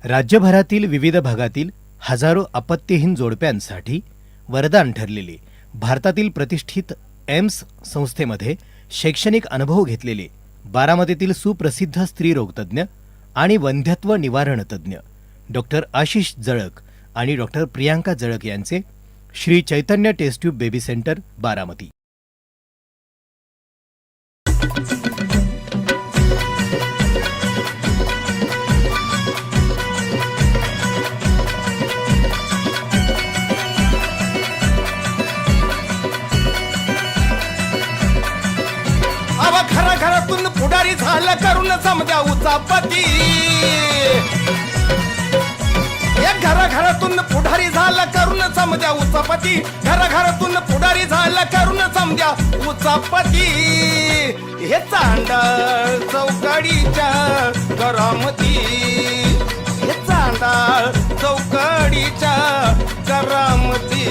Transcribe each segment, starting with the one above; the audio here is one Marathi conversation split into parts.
राज्यभरातील विविध भागातील हजारो अपत्यहीन जोडप्यांसाठी वरदान ठरलेले भारतातील प्रतिष्ठित एम्स संस्थेमध्ये शैक्षणिक अनुभव घेतलेले बारामतीतील सुप्रसिद्ध स्त्रीरोगतज्ञ आणि वंध्यत्व निवारण तज्ज्ञ डॉक्टर आशिष जळक आणि डॉक्टर प्रियांका जळक यांचे Shri Chaitanya test tube baby centre Baramati. घराघरातून पुढारी झाला करून समजा उचापती. घराघरातून पुढारी झाला करून समजा उचापती. घराघरातून पुढारी झाला करून समजा उचापती. हे चांडाळ चौकडीच्या करामती. हे चांडाळ चौकडीच्या करामती.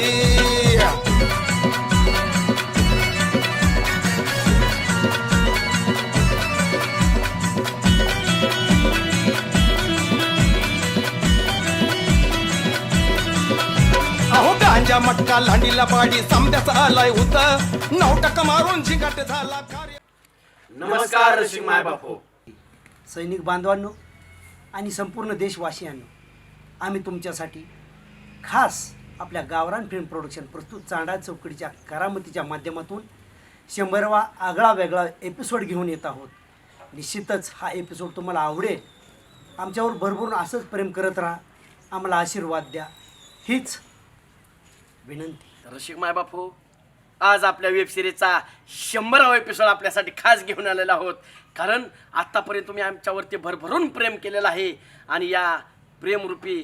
गांजा मटका लांडीला पाडी समद्याचा आलाय होत 9% मारून झिंगाट झाला कार्य. नमस्कार रसिक माय बापू, सैनिक बांधवांनो आणि संपूर्ण देशवासियांनो, आम्ही तुमच्यासाठी खास आपल्या गावरान फिल्म प्रोडक्शन प्रस्तुत चांडाळ चौकडीच्या करामतीच्या माध्यमातून 100वा आगळा वेगळा एपिसोड घेऊन येत आहोत. निश्चितच हा एपिसोड तुम्हाला आवडेल. आमच्यावर भरभरून असंच प्रेम करत राहा, आम्हाला आशीर्वाद द्या, हीच विनंती. रसिक माय बापू, आज आपल्या वेब सिरीजचा 100वा एपिसोड आपल्यासाठी खास घेऊन आलेला आहोत. कारण आत्तापर्यंत तुम्ही आमच्यावरती भरभरून प्रेम केलेलं आहे आणि या प्रेमरूपी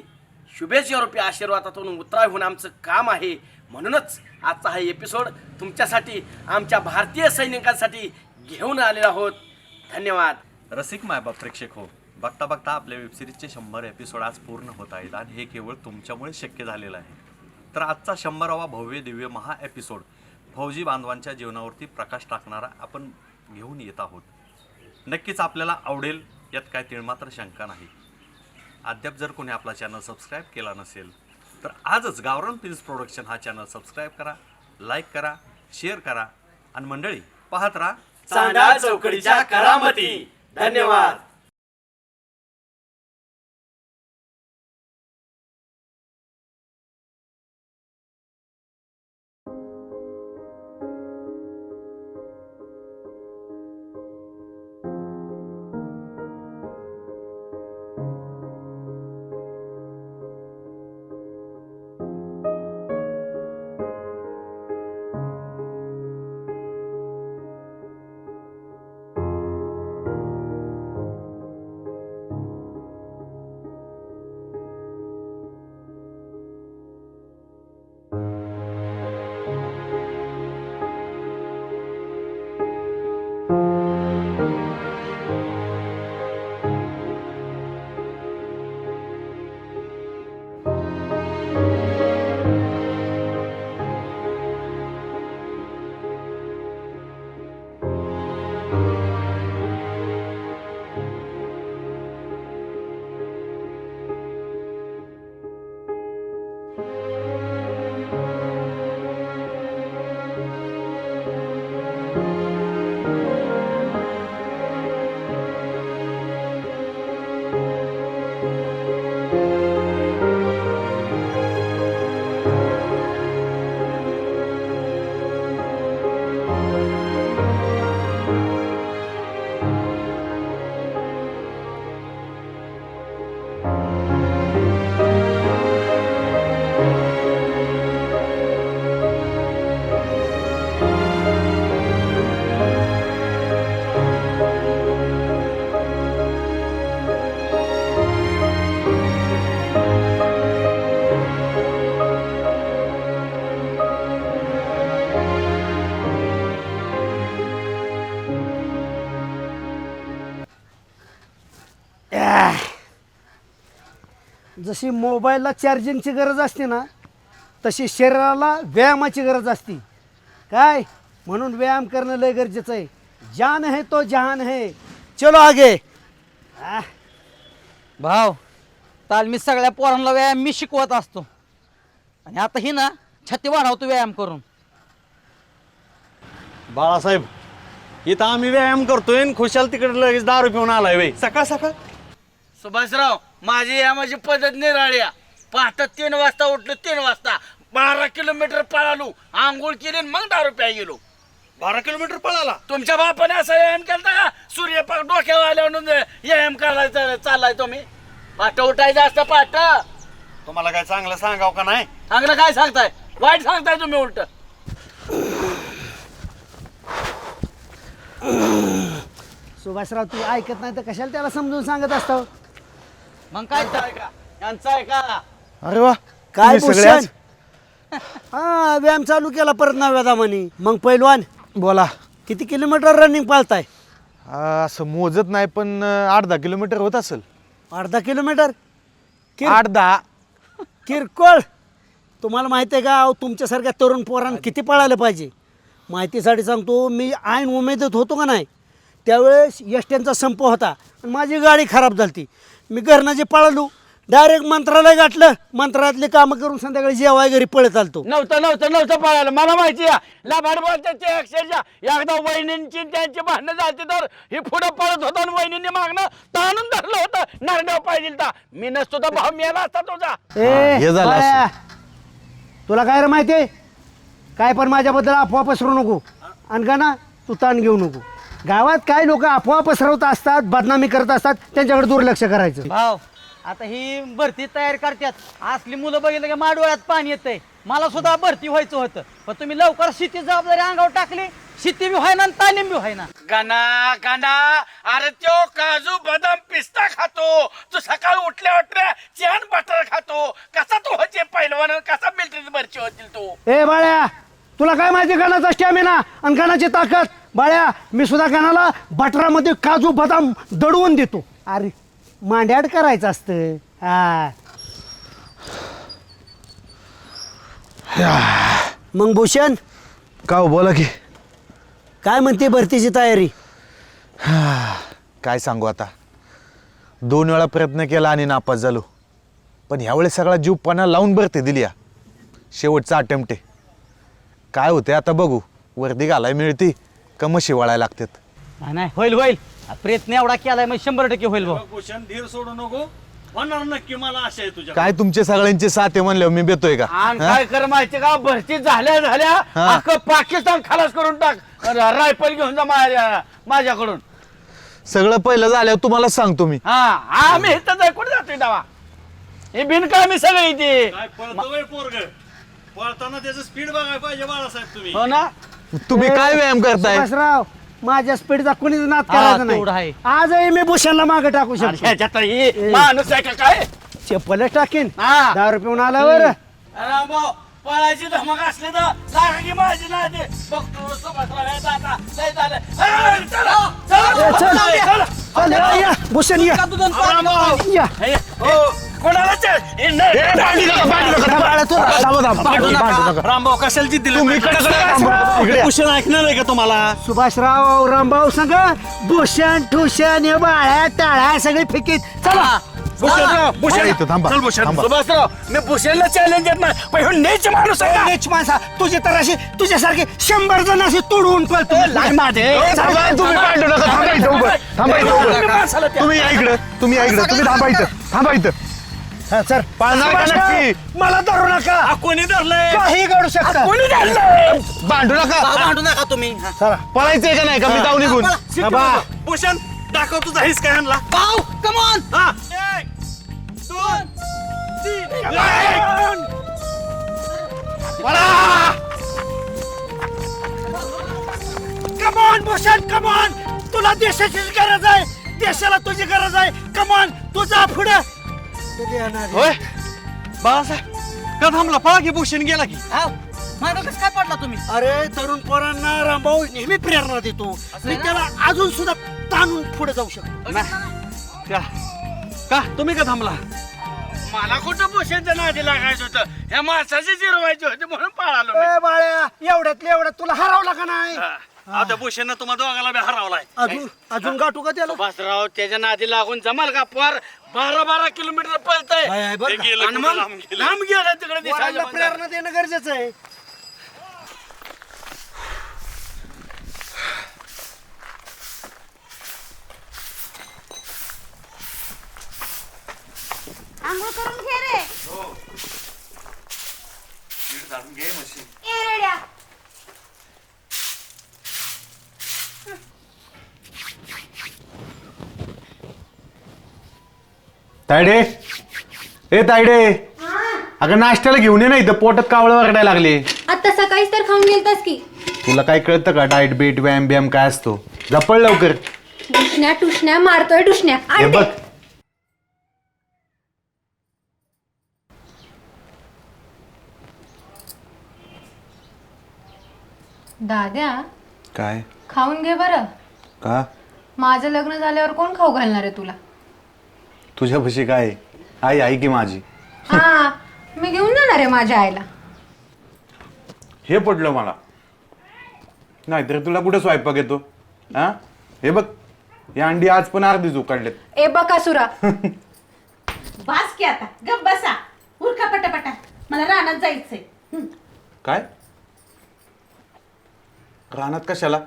शुभेच्छारूपी आशीर्वादातून उतराव होणं आमचं काम आहे. म्हणूनच आजचा हा एपिसोड तुमच्यासाठी, आमच्या भारतीय सैनिकांसाठी घेऊन आलेला आहोत. धन्यवाद. रसिक मायबाप प्रेक्षक हो, बघता बघता आपल्या वेबसिरीजचे 100 एपिसोड आज पूर्ण होत आहेत आणि हे केवळ तुमच्यामुळे शक्य झालेलं आहे. तर आजचा 100वा भव्य दिव्य महा एपिसोड फौजी बांधवांच्या जीवनावरती प्रकाश टाकणारा आपण घेऊन येत आहोत. नक्कीच आपल्याला आवडेल, यात काय तीळमात्र शंका नाही. अद्याप जर कोणी आपला चॅनल सबस्क्राईब केला नसेल तर आजच गावरान फिल्म्स प्रोडक्शन हा चॅनल सबस्क्राईब करा, लाईक करा, शेअर करा आणि मंडळी पाहत राहा चांडाळ चौकडीच्या करामती. धन्यवाद. जशी मोबाईलला चार्जिंगची गरज असते ना, तशी शरीराला व्यायामाची गरज असते. काय म्हणून व्यायाम करणं लय गरजेचं आहे. जान है तो जहान है, चलो आगे. भाव तालमीत सगळ्या पोरांना व्यायाम मी शिकवत असतो आणि आता ही ना छाती वाढवतो व्यायाम करून. बाळासाहेब इथं आम्ही व्यायाम करतोय आणि खुशाल तिकडे लगेच दारू पिऊन आलाय वे सकाळ सकाळ. सुभाषराव माझी या माझी पद्धत निराळ्या. पहाटे 3 वाजता उठलो, 3 वाजता 12 किलोमीटर पळालो, आंघोळ केली आणि मग दारू प्याय गेलो. 12 किलोमीटर पळाला. तुमच्या बापाने असं व्यायाम केला का? सूर्यपाक डोक्यावर आल्यावर व्यायाम करायचा चाललाय तुम्ही. पहाटे उठायचं असतं पहाटे. तुम्हाला काय चांगलं सांगाव का नाही? चांगलं काय सांगताय? वाईट सांगताय तुम्ही उलट. सुभाषराव तू ऐकत नाही तर कशाला त्याला समजून सांगत असतो. मग काय तर? यांचं आहे का? अरे वा काय तुम्ही भूषण सगळ्याच- हा व्यायाम चालू केला परत नव्या दामाने. मग पैलवान बोला. किती किलोमीटर रनिंग पाळताय? असं मोजत नाही पण 8-10 किलोमीटर होत असेल. अर्धा किलोमीटर 8-10. किरकोळ. तुम्हाला माहिती आहे का अहो, तुमच्यासारख्या तरुण पोरांना किती पळायला पाहिजे. माहितीसाठी सांगतो मी ऐन उमेदत होतो का नाही त्यावेळेस एसट्यांचा संप होता आणि माझी गाडी खराब झाली. मी घरनं जे पळालो डायरेक्ट मंत्रालय गाठलं. मंत्रालयातली कामं करून संध्याकाळी जेवाय घरी पळत आलतो. नव्हतं पळायला. मला माहिती आहे लबाड बोलतात ते अक्षरशः. एकदा वहिनींची त्यांची भांडणं झाली तर ही पुढं पळत होता आणि वहिनींनी मागणं ताणून धरलं होतं. नारड्याव पाहिजे तर मी नसतो तर भाव मेला असता तुझा. हे झालं बाळ्या, तुला काय रे माहिती आहे काय पण माझ्याबद्दल अफवा पसरू नको आणि का ना तू ताण घेऊ नको. गावात काय लोक अफवा पसरवत असतात, बदनामी करत असतात, त्यांच्याकडे दुर्लक्ष करायचं. भाव आता ही भरती तयार करतात. असली मुलं बघितलं की माझ्या डोळ्यात पाणी येतंय. मला सुद्धा भरती व्हायचं होतं पण तुम्ही लवकर शेती जबाबदारी अंगावर टाकली. शेती बी व्हायना आणि तालीम बी व्हायना. गाणा अरे तो काजू बदाम पिस्ता खातो. तू सकाळ उठल्या चॅन बटर खातो. कसा तू होते पहिलवान, कसा मिलिटरी भरती होतील तू? ए बाळ्या तुला काय माहिती गणाचा स्टॅमिना आणि गणाची ताकद. बाळ्या मी सुद्धा गणाला बटरामध्ये काजू बदाम दडवून देतो. अरे मांड्याड करायचं असतं. हा मग भूषण का हो, बोला की. काय म्हणते भरतीची तयारी? काय सांगू आता 2 वेळा प्रयत्न केला आणि नापास झालो पण ह्यावेळेस सगळा जीव पणा लावून भरती दिली. शेवटचा अटेम्प्ट आहे. काय होते आता बघू. वर्दी घालाय मिळती का म्हशी वळायला लागतात. नाही होईल प्रयत्न एवढा केलाय मग 100% होईल भाऊ. भूषण धीर सोडू नको. होणार नक्की. मला आशा आहे तुझ्या. काय तुमचे सगळ्यांचे साथ आहे म्हणल्यावर मी बेतोय का? आणि हा? काय कर माहिती का? भरती झाल्या हा. अख्खं पाकिस्तान खलास करून टाक. रायफल घेऊन जा माझ्याकडून. सगळं पहिलं झाल्यावर तुम्हालाच सांगतो मी. हा मी इथं कुठे जातोय डावा? हे बिनकामी सगळे इथे. काय पळतोय पोरग. पळताना त्याचं स्पीड बघायला पाहिजे बाळासाहेब तुम्ही. हो ना? तुम्ही काय व्यायाम करताय? सुभाषराव माझ्या स्पीडचा कोणीच नाद हा, करायचा तेवढं नाही. आहे. आजही मी भूषणला मागे टाकू अरे शकतो. ह्याच्यात ही माणूस आहे का काय? चप्पलच टाकीन. हा. 10 रुपये आल्यावर रामभाऊ पळायची धमक असली तर सांगा की माझी ना ते बघतो सुभाषराव हे दादा, लय झालं. ए, चला, चला, चल, चला. चल, या, भूषण या. रामभाऊ. या. हे, कोणाला चल? हे नाही. रामभाऊ कशाला जिद्द दिली? तुम्ही इकडे या. भूषण ऐकणार आहे का तुम्हाला? सुभाषराव रामभाऊ सांग भूषण ठुषण हे बाळ्या टाळ्या सगळे फिकीत. चला भूषण इथं थांबा. चल भूषण. थांबा. सुभाषराव मी भूषणला चॅलेंज देत नाही पण ह्यो नीच माणूस आहे का? नीच माणसा तुझे तर असे तुझ्यासारखे 100 जण असे तोडून पळतो. थांबा, तुम्ही भांडू नका. थांबा इथं उभं. थांबा इथं उभं. तुम्ही या इकडं. तुम्ही थांबा इथं. थांबा इथं. सर पाळणार का नक्की? मला धरू नका. कोणी धरलंय? काही घडू शकतं. कोणी धरलंय? भांडू नका. भांडू नका तुम्ही. पळायचंय का नाही का मी जाऊ निघून? भूषण दाखव तुझा हिस काय आणला. भाऊ come on. 1 2 3 come on Bhushan come on. तुला देशाची गरज आहे. देशाला तुझी गरज आहे. कमॉन तुझा पुढे. होय बाळासाहेब का थांबला? पळा की. भूषण गेला की. माझ्या कसं काय पडला तुम्ही? अरे तरुण पोरांना रामभाऊ नेहमी प्रेरणा देतो. मी त्याला अजून सुद्धा ताणून पुढे जाऊ शकतो. का तुम्ही का थांबला? मला कुठं भूषणच्या नादी लागायचं होतं. ह्या माणसाचे जिरवायचे होते म्हणून पळालो मी. ए बाळ्या एवढ्यात तुला हरवला का नाही? आता भूषण तुम्हा दोघाला बी हरवलाय. अजून गाठू का त्याला? सुभाषराव त्याच्या नादी लागून जमाल का? पर 12 किलोमीटर पळतंय आणि मग लांब गेलं तिकडे दिसायला बंद झालं. प्रेरणा देणं गरजेचं आहे. आंघोळ करून घे रे. घे मशीन. ए रेड्या. तायडे ए तायडे अगं नाश्त्याला घेऊन ये ना इथं पोटात कावळं वरडायला लागले. आता सकाळीच तर खाऊन गेलतास की. तुला काय कळतं का डाएट बीट व्यायाम बियाम काय असतो? जपळ लवकर. टुशण्या टुशण्या मारतोय टुशण्या. हे बघ दाद्या काय खाऊन घे बरं. का माझं लग्न झाल्यावर कोण खाऊ घालणार आहे तुला? तुझ्यापाशी काय आहे? आई आई की माझी हा मी घेऊन जाणार आहे माझ्या आईला. हे पडलं मला. नाहीतर तुला कुठं स्वयंपाक येतो? हा हे बघ या अंडी आज पण अर्धीच उकडलेत. ए बकासुरा बास की आता गप बसा. उरका पटापटा, मला रानात जायचंय. काय रानात कशाला?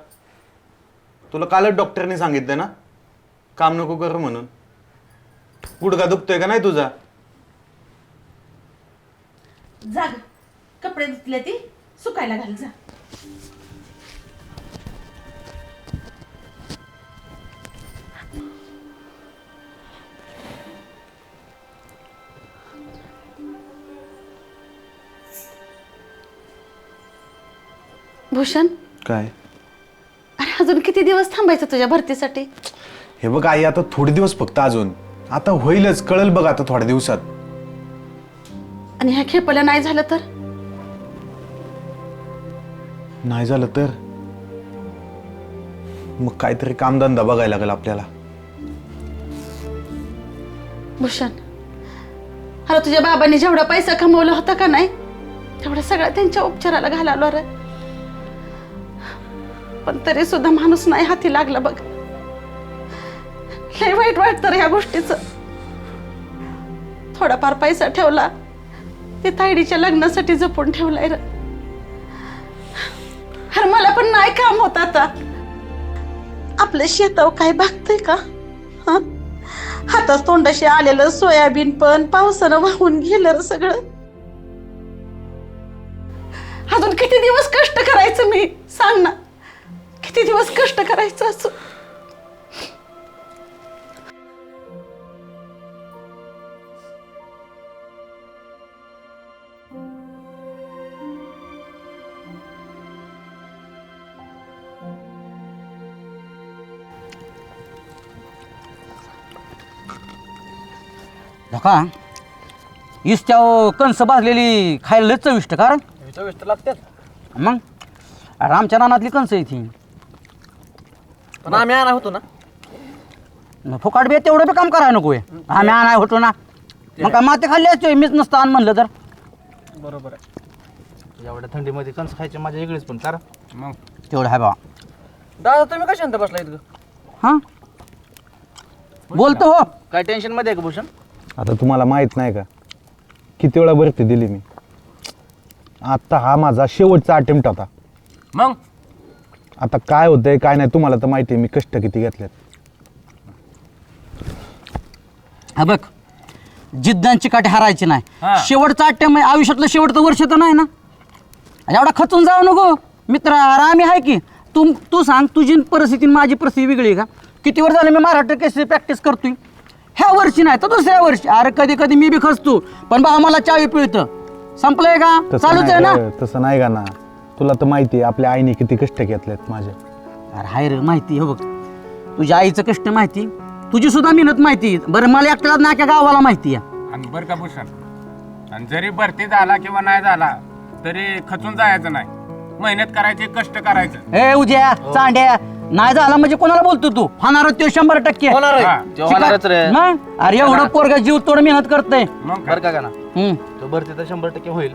तुला कालच डॉक्टरने सांगितलं ना काम नको करू म्हणून. गुडघा दुखतोय का नाही तुझा? जा ग, कपडे धुतले ती सुकायला घाल जा. भूषण, काय अरे अजून किती दिवस थांबायचं तुझ्या भरतीसाठी? हे बघ आई आता थोडे दिवस फक्त अजून. आता होईलच कळल बघ आता थोड्या दिवसात. आणि ह्या खेपला नाही झालं तर? नाही झालं तर मग काहीतरी कामधंदा बघायला लागेल आपल्याला. भूषण, अरे तुझ्या बाबांनी जेवढा पैसा कमवला होता का नाही तेवढा सगळा त्यांच्या उपचाराला घालावला रे. पण तरी सुद्धा माणूस नाही हाती लागला बघ. लय वाईट वाटतं रे ह्या गोष्टीचं. थोडाफार पैसा ठेवला ते तायडीच्या लग्नासाठी जपून ठेवलाय रे. अरे मला पण नाही काम होत आता. आपल्या शेतावर काय बघतंय का? हातात तोंडाशी आलेलं सोयाबीन पण पावसानं वाहून गेलं रे सगळं. अजून किती दिवस कष्ट करायचं मी सांग ना? किती दिवस कष्ट करायचं असं? धका इस्त्या कणस भाजलेली खायला लय चविष्ट. कारण चविष्ट लागतात. मग अरे आमच्या रानातली कणस आहे ती. पण आम्ही आणा होतो ना. फुकाट बी तेवढं बी काम करायला नको आहे. आम्ही आणाय होतो ना. मग काय माते खाल्ली असते मीच नसतं आण म्हणलं तर. बरोबर आहे. एवढ्या थंडीमध्ये कणस खायची माझ्या वेगळीच पण कारण मग तेवढं आहे बाबा. दादा तुम्ही कशांत बसला इतकं? हां बोलतो हो. काय टेन्शन मध्ये आहे का भूषण? आता तुम्हाला माहित नाही का किती वेळा भरती दिली मी. आता हा माझा शेवटचा अटेम्प्ट होता. मग आता काय होतंय काय नाही तुम्हाला तर माहिती आहे मी कष्ट किती घेतलेत. हा बघ जिद्दांची काठी हरायची नाही. शेवटचा अट्टम आहे आयुष्यातलं शेवटचं वर्ष तर नाही ना. एवढा खचून जाऊ नको मित्र. अरे आम्ही आहे की. तू सांग तुझी परिस्थिती माझी परिस्थिती वेगळी आहे का? किती वर्ष झालं मी महाराष्ट्र केसरी प्रॅक्टिस करतोय. ह्या वर्षी नाही तर दुसऱ्या वर्षी. अरे कधी कधी मी बी खचतो पण बा आम्हाला चावी पिळतं. संपलंय का? चालूच आहे ना. तसं नाही का ना. तुला तर माहिती आहे आपल्या आईने किती कष्ट घेतलेत माझे. अरे हाय रे माहिती. हो बघ तुझ्या आईचं कष्ट माहिती, तुझी सुद्धा मेहनत माहिती. बरं मला एकट्याला ना त्या गावाला माहिती आहे. आणि बरं का भूषण, आणि जरी भरती झाला किंवा नाही झाला तरी खचून जायचं नाही. मेहनत करायची, कष्ट करायचं. ए उद्या चांड्या नाही झाला म्हणजे कोणाला बोलतो तू? होणार तो 100%. मग अरे एवढं पोरगा जीव तोड मेहनत करतोय. मग बरं का ना हम्म. तो भरती तर 100% होईल.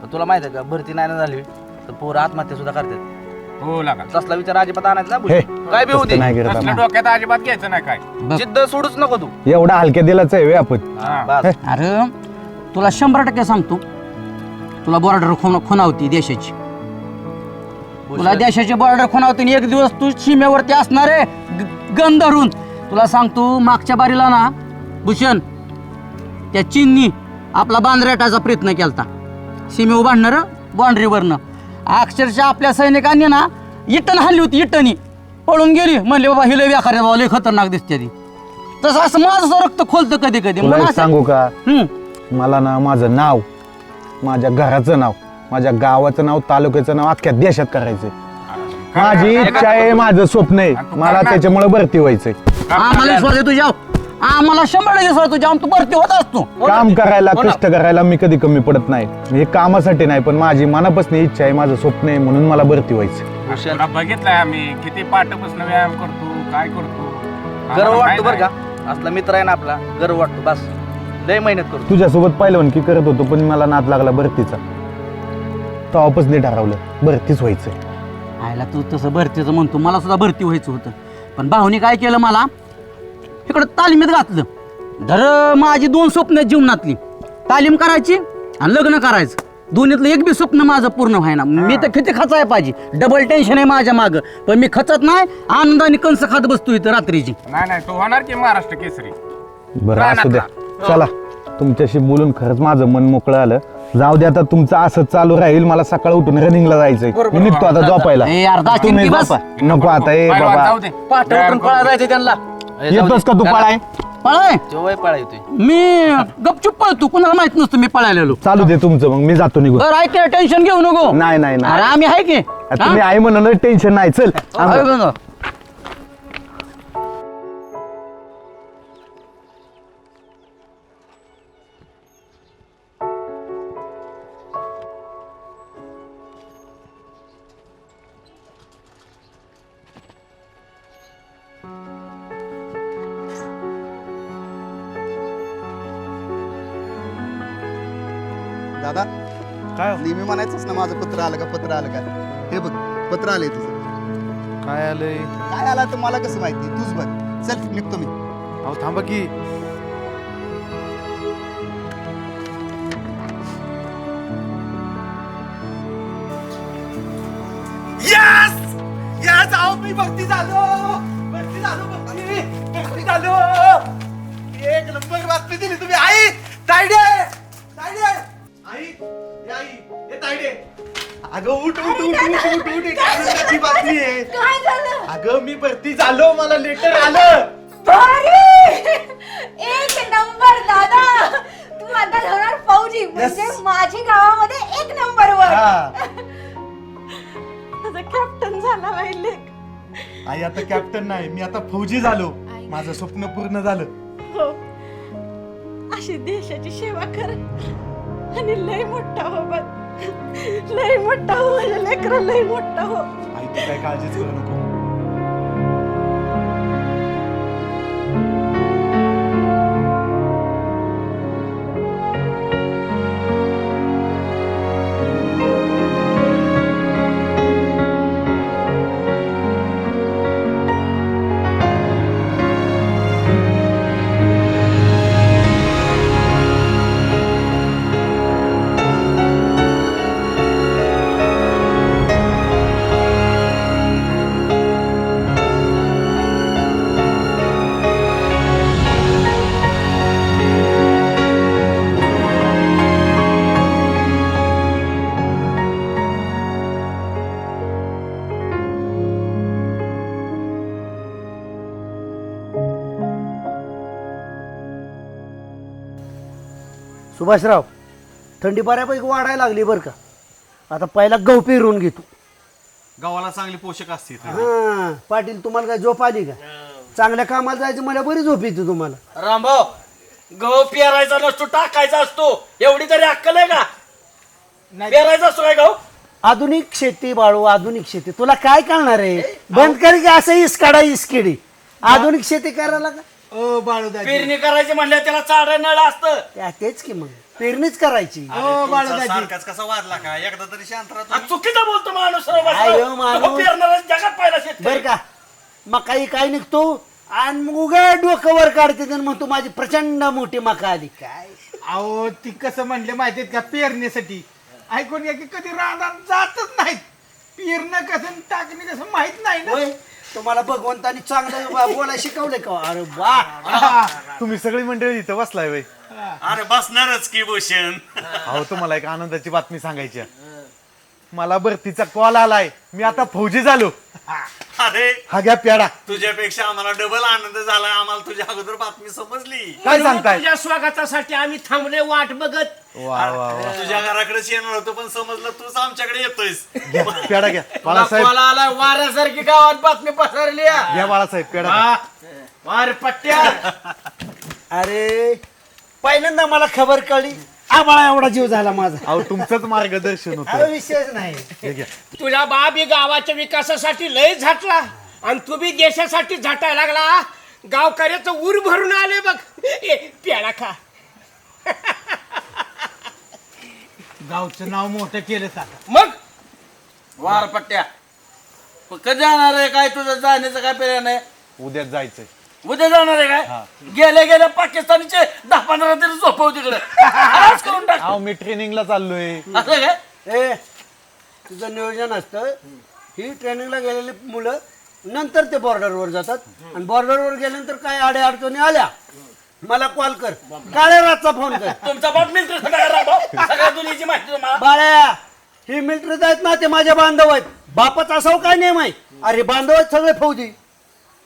पण तुला माहिती आहे का भरती नाही ना झाली तर पोरं आत्महत्या सुद्धा करतात. हो लागा तसला विचार अजिबात आणायचा ना हे भूषण. काय बी होऊ दे तसलं नाही करत तसलं आपण. डोक्यात अजिबात घ्यायचं नाही काय जिद्द सोडूच नको तू. एवढा हलक्या दिलाच आहे वे आपण हा. बस. अरे तुला 100% सांगतो, तुला बॉर्डर खुणावती देशाची, तुला देशाची बॉर्डर खुणावती आणि एक दिवस तू सीमेवरती असणार आहे गन धरून. तुला सांगतो मागच्या बारीला ना भूषण त्या चीननी आपला बांधरेटाचा प्रयत्न केलता सीमेवर बांधणार बाउंड्रीवरनं. अक्षरशः आपल्या सैनिकांनी ना इटन हल्ली होती, इटनी पळून गेली. म्हणले बाबा हिले व्याखाऱ्या बाबा लय खतरनाक दिसते ती. तसं असं माझं रक्त खोलतं कधी कधी. तुला एक सांगू का, हम्म. मला ना माझं नाव, माझ्या घराचं नाव, माझ्या गावाचं नाव, तालुक्याचं नाव अख्ख्या देशात करायचंय. माझी इच्छा आहे, माझं स्वप्न आहे. मला त्याच्यामुळे भरती व्हायचंय. आम्हाला विश्वास आहे तुझ्या, आम्हाला 100% विश्वास आहे तुझ्या, तू भरती होत असतो. काम करायला, कष्ट करायला मी कधी कमी पडत नाही. हे कामासाठी नाही, पण माझी मनापासून इच्छा आहे, माझं स्वप्न आहे, म्हणून मला भरती व्हायचं. तुला बघितलंय आम्ही किती पाठपासून व्यायाम करतो, काय करतो. गर्व आम्हाला वाटतो बरं माहित का, असला मित्र आहे ना आपला, गर्व वाटतो. बस लय मेहनत करतो. तुझ्यासोबत पहिलवान की करत होतो, पण मला नाद लागला भरतीचा. तेव्हापासून ठरवलं भरतीच व्हायचंय. आयला तू तसं भरतीचं म्हणतो, मला सुद्धा भरती व्हायचं होतं, पण भाऊनी काय केलं, मला इकडं तालिमीत घातलं. धर माझी 2 स्वप्न आहेत जीवनातली, तालीम करायची आणि लग्न करायचं. दोन्हीतलं एक बी स्वप्न माझं पूर्ण व्हायना. मी तर किती खचाय पाहिजे, डबल टेन्शन आहे माझ्या मागं, पण मी खचत नाही. आनंदाने कंस खात बसतो इथं रात्रीची. नाही नाही तू होणार की महाराष्ट्र केसरी. बरं असू द्या, चला तुमच्याशी बोलून खरंच माझं मन मोकळं आलं. जाऊ दे आता, तुमचं असं चालू राहील. मला सकाळ उठून रनिंगला जायचंय. मी निघतो आता झोपायला. ए यार, दाखीन तुम्ही की बस. झोपा. नको आता, ए पहिलवान बाबा जाऊ दे. पाठ व्यायाम उठून पळा जायचं त्यांना. येतोस का तू पळाय? पळाय जेव्हा पळा येतोय. मी गपचूप पळतो, कुणाला माहित नसतं मी पळायलेलो. चालू दे तुमचं, मग मी जातो निघून. बरं ऐक, टेन्शन घेऊ नको. नाही नाही अरे नाही, आम्ही आहे की तुम्ही आई म्हणून टेन्शन नाही. चल आम्ही- दादा काय नेहमी म्हणायचंच ना माझं पत्र आलं का, पत्र आलं का. हे बघ पत्र आलंय तुझं. काय आलंय? काय आलं तर मला कसं माहिती, तूच बघ. चल निघतो मी. अहो थांबा की. यस आहो, मी भरती झालो. भरती झालो. एक नंबर बातमी दिली तुम्ही. आई तायडे, तायडे, आई हे आई हे तायडे. अगं उठ उठ उठ उठ उठ उठ. एक आनंदाची बातमी आहे. काय झालं? अगं मी भरती झालो, मला लेटर आलं. एक नंबर दादा, तू आता होणार फौजी, म्हणजे माझी गावामध्ये 1 नंबरवर. माझा कॅप्टन झाला पाहिजे. आई आता कॅप्टन नाही, मी आता फौजी झालो. माझं स्वप्न पूर्ण झालं. हो, अशी देशाची सेवा कर आणि लय मोठा हो बघ. लय मोठा हो माझ्या लेकरं, लय मोठा हो. आई तू काय काळजीच करू नको. सुभाषराव, थंडी बऱ्यापैकी वाढायला लागली बरं का. आता पहिला गहू पेरून घेतो. गावाला चांगले पोषक असतील. हा पाटील, तुम्हाला काय झोप आली का? चांगल्या कामाला जायचं, मला बरी झोप येते तुम्हाला. रामभाऊ, गहू पेरायचा नसतो, टाकायचा असतो. एवढी तरी अक्कल आहे का? पेरायचा असतो काय गहू? आधुनिक शेती बाळू, आधुनिक शेती. तुला काय कळणार आहे? बंद कर की असं इसकाडा इसकिडी. आधुनिक शेती करायला का? ओ बाळूदाजी, पेरणी करायची म्हणल्या त्याला चाड नळ असतं. तेच की मग. पेरणीच करायची सारखाच कसा वाजला का एकदा तरी शांत राहा तुम्ही. चुकीचा बोलतो माणूस आयो माणूस. पेरणारा जगात पाहिला शेतकरी. बर का मकाई काय निघतो आणि मग उगा डोकं वर काढते आणि मग तू माझी प्रचंड मोठी मका आली काय अहो ती कसं म्हणले माहितीये का पेरण्यासाठी ऐकून घ्या की कधी रानात जातच नाहीत पेरणं कसं आणि टाकणे कसं माहित नाही ना होय तुम्हाला भगवंतानी चांगलं बोलायला शिकवलंय का अरे वा तुम्ही सगळी मंडळी इथं बसलाय वय अरे बसणारच की भूषण. अहो तुम्हाला एक आनंदाची बातमी सांगायची आहे. मला भरतीचा कॉल आलाय मी आता फौजी झालो. अरे हा घ्या प्याडा. तुझ्यापेक्षा आम्हाला डबल आनंद झाला. आम्हाला तुझ्या अगोदर बातमी समजली. काय सांगताय? तुझ्या स्वागतासाठी आम्ही थांबले वाट बघत. वा वा वा. तुझ्या घराकडेच येणार होतो पण समजलं तूच आमच्याकडे येतोयस. घ्या प्याडा घ्या बाळासाहेब. मला आला वाऱ्यासारखी गावात बातमी पसरली आहे. घ्या बाळासाहेब प्याडा घ्या. वार पट्ट्या. अरे पहिल्यांदा मला खबर कळली आबाळा एवढा जीव झाला माझा अहो तुमचंच मार्गदर्शन हा होतं. विषयच नाही हे घ्या. तुझ्या बाबी गावाच्या विकासासाठी लय झटला आणि तू बी देशासाठी झटायला लागला. गावकऱ्याचं ऊर भरून आले बघ. प्याला खा. गावचं नाव मोठं केलं आता मग वार पट्ट्या कधी जाणार आहे काय तुझं जाण्याचं काय प्लॅन आहे. उद्याच जायचंय. उद्या जाणार आहे काय गेले गेले पाकिस्तानचे 10-15 तरी झोपव तिकडे आज करून टाक. अहो मी ट्रेनिंगला चाललोय. असं काय ए तुझं नियोजन असतं ही ट्रेनिंगला गेलेली मुलं नंतर ते बॉर्डरवर जातात आणि बॉर्डरवर गेल्यानंतर काय अडे अडचणी आल्या मला कॉल कर काळ्या रातचा फोन कर तुमचा बाप मित्र सगळ्या दुनियेची माहिती तुम्हाला. बाळ्या ही मिलिटरीत आहेत ना ते माझे बांधव आहेत बापाचा असाव काय नेम आहे अरे बांधव आहेत सगळे फौजी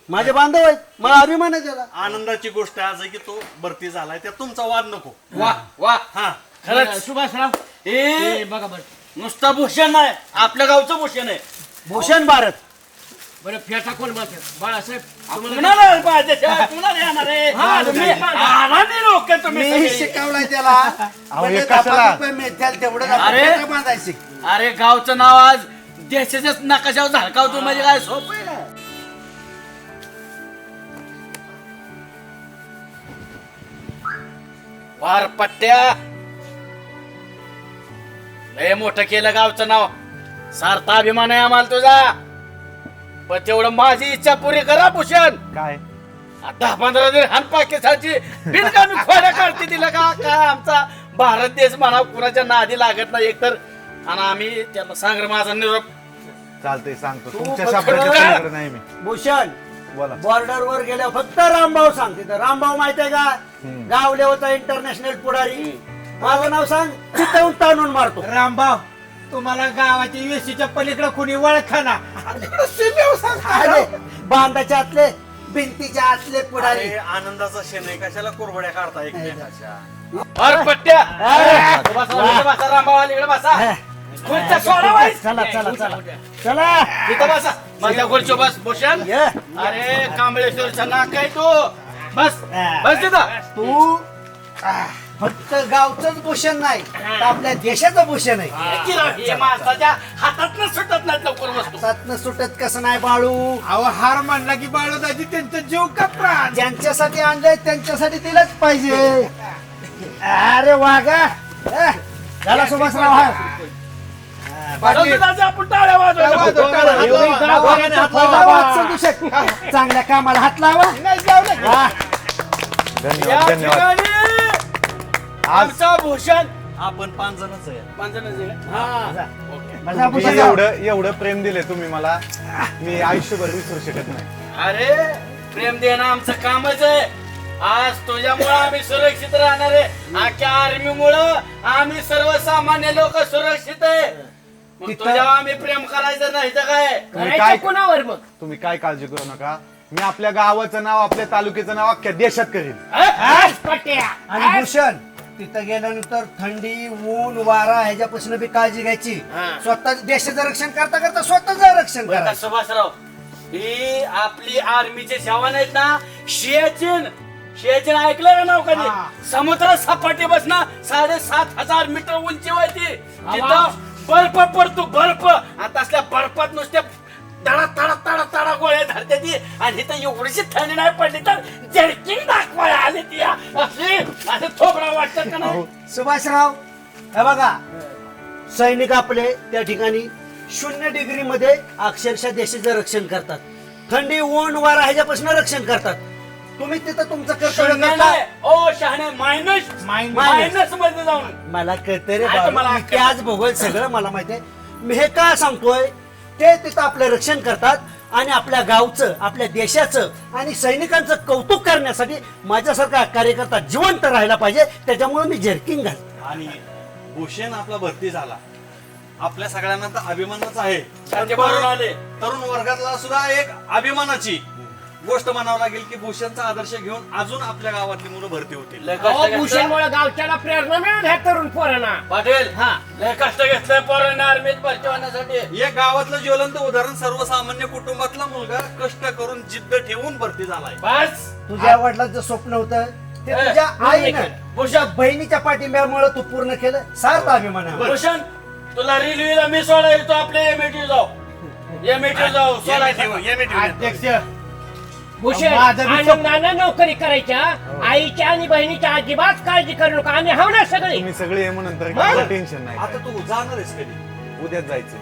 माझे बांधव आहेत मला अभिमान आहे त्याला. आनंदाची गोष्ट आज आहे की तो भरती झालाय त्यात तुमचा वाद नको. वा वा हा खरंच सुभाषराव ए बघा बरं नुसता भूषण नाही आपल्या गावचं भूषण आहे. भूषण भारत बरं फेटा कोण म्हणते बाळासाहेब तुम्हाला पाहिजे तुम्हाला येणार आहे. तुम्ही आराधी लोक तुम्ही मी सगळे. शिकवलाय त्याला अहो, हे कशाला? तेवढं अरे. बांधायचे अरे गावचं नाव आज देशाच्याच नकाशावर झाडकावतो म्हणजे काय सोपं आहे का? वार पट्ट्या लय मोठं केलं गावचं नाव सार्था अभिमान आहे आम्हाला तुझा पण तेवढं माझी इच्छा पुरी करा भूषण. काय 10-15 दिवस हान पाकिस्तानची बिनकामी खोड्या काढते तिला का काय आमचा भारत देश म्हणा कुणाच्या नादी लागत नाही एकतर आणि आम्ही त्याला सांग माझा निरोप. चालतंय सांगतो तू तुमच्या फक्त शब्दाच्या बघा. पलीकडे नाही मी. भूषण बोला. बॉर्डरवर गेल्या फक्त रामभाऊ सांग तिथं रामभाऊ माहित आहे का गाव लेवलचा इंटरनॅशनल पुढारी माझं नाव सांग चितवून ताणून मारतो. रामभाऊ तुम्हाला गावाच्या वेशीच्या पलीकडे कुणी ओळखा ना अरे बांधाच्या आतले भिंतीच्या आतले पुढारी अरे आनंदाचा क्षण आहे कशाला कुरबड्या काढता एकमेकाच्या. अरे पट्ट्या बसा रामभाऊ अलीकडे बसा. खुर्च्या सोडा बाई. चला चला चला चला तिथं बसा माझ्या खुर्ची बस भूषण. ये. अरे कांबळेश्वरचा नाक आहे तू बस बस तिथं. तू फक्त गावचंच भूषण नाही तर आपल्या देशाचं भूषण आहे. हे माणसाच्या हातातनं सुटत नाहीत लवकर वस्तू. हातातनं सुटत कसं नाही बाळू अहो हार म्हणला की बाळूदाजी त्यांचा जीव का प्राण ज्यांच्यासाठी आणलंय त्यांच्यासाठी दिलंच पाहिजे. अरे वागा झाला सुभाषराव हा बळवंताचे आपण टाळ्या वाजवायला. चांगल्या कामाला हात लावा वा. या धन्यवाद धन्यवाद. ठिकाणी आमचा भूषण आपण 5 जणच आहे. बसा तुम्ही भूषण. एवढं प्रेम दिले तुम्ही मला मी आयुष्यभर विसरू शकत नाही. अरे प्रेम देणं आमचं कामच आहे. आज तुझ्यामुळं आम्ही सुरक्षित राहणार आहे. आख्या आर्मीमुळं आम्ही सर्वसामान्य लोक सुरक्षित आहे. मग तुझ्यावर आम्ही प्रेम करायचं नाही तर काय करायचं कोणावर मग. तुम्ही काय काळजी करू नका मी आपल्या गावाचं नाव आपल्या तालुक्याचं नाव अख्ख्या देशात करेन. आणि भूषण तिथं गेल्यानंतर थंडी ऊन वारा ह्याच्यापासून बी काळजी घ्यायची. स्वतः देशाचं रक्षण करता करता स्वतःचं रक्षण बरं का करायचं. सुभाषराव ही आपली आर्मीचे जवान आहेत ना सियाचीन सियाचीन ऐकलं का नाव कधी. समुद्र सपाटी बसना 7,500 मीटर उंचीवरती तिथं बर्फ पडतो बर्फ. आता असल्या बर्फात नुसते तडा तडा तडा तडा गोळ्या धरते ती आणि इथं एवढीशी थंडी नाही पडली तर जर्किंग दाखवायला आली ती अशी असं थोबडा वाटतं का नाही सुभाषराव हे बघा, सैनिक आपले त्या ठिकाणी 0 डिग्रीमध्ये अक्षरशः देशाचं रक्षण करतात. थंडी ऊन वारा ह्याच्यापासून रक्षण करतात. तुम्ही तिथं तुमचं कर्तव्य शहाणे करता. नाही. ओ शहाणे मायनस मध्ये जाऊन मला कळतं रे आता बाबा, मला मी त्याच भूगोल सगळं मला माहिती आहे. मी हे का सांगतोय, ते तिथं आपलं रक्षण करतात आणि आपल्या गावचं, आपल्या देशाचं आणि सैनिकांचं कौतुक करण्यासाठी माझ्यासारखा कार्यकर्ता जिवंत राहायला पाहिजे. त्याच्यामुळे मी जर्किंग घालतो. आणि भूषण आपला भरती झाला, आपल्या सगळ्यांना तर अभिमानच आहे. सारखे बरोबर आले. तरुण वर्गातला सुद्धा एक अभिमानाची गोष्ट म्हणावं लागेल की भूषणचा आदर्श घेऊन अजून आपल्या गावातली मुलं भरती होतील. लय कष्ट घेतलं. भूषणमुळे गावच्याला प्रेरणा मिळाली ह्या तरुण पोरांना. पाटील लय कष्ट घेतलंय पोरांना आर्मीत भरती होण्यासाठी. या गावातलं ज्वलंत उदाहरण सर्वसामान्य कुटुंबातला मुलगा कष्ट करून जिद्द ठेवून भरती झालाय. बस तुझ्या वडिलांचं स्वप्न होतं ते तुझ्या आईनं, तुझ्या बहिणीच्या पाठिंब्यामुळे तू पूर्ण केलं. सार्थ अभिमान आहे. भूषण तुला रेल्वेला मी सोडायला तो आपल्या एमएटी जाऊ जाऊ सोडायला. अध्यक्ष आनंदाने नोकरी करायच्या, आईच्या आणि बहिणीच्या अजिबात काळजी करू नका. आम्ही हाव ना सगळे. तुम्ही सगळे नंतर टेन्शन नाही. आता तू जाणार आहेस कधी? उद्याच जायचं.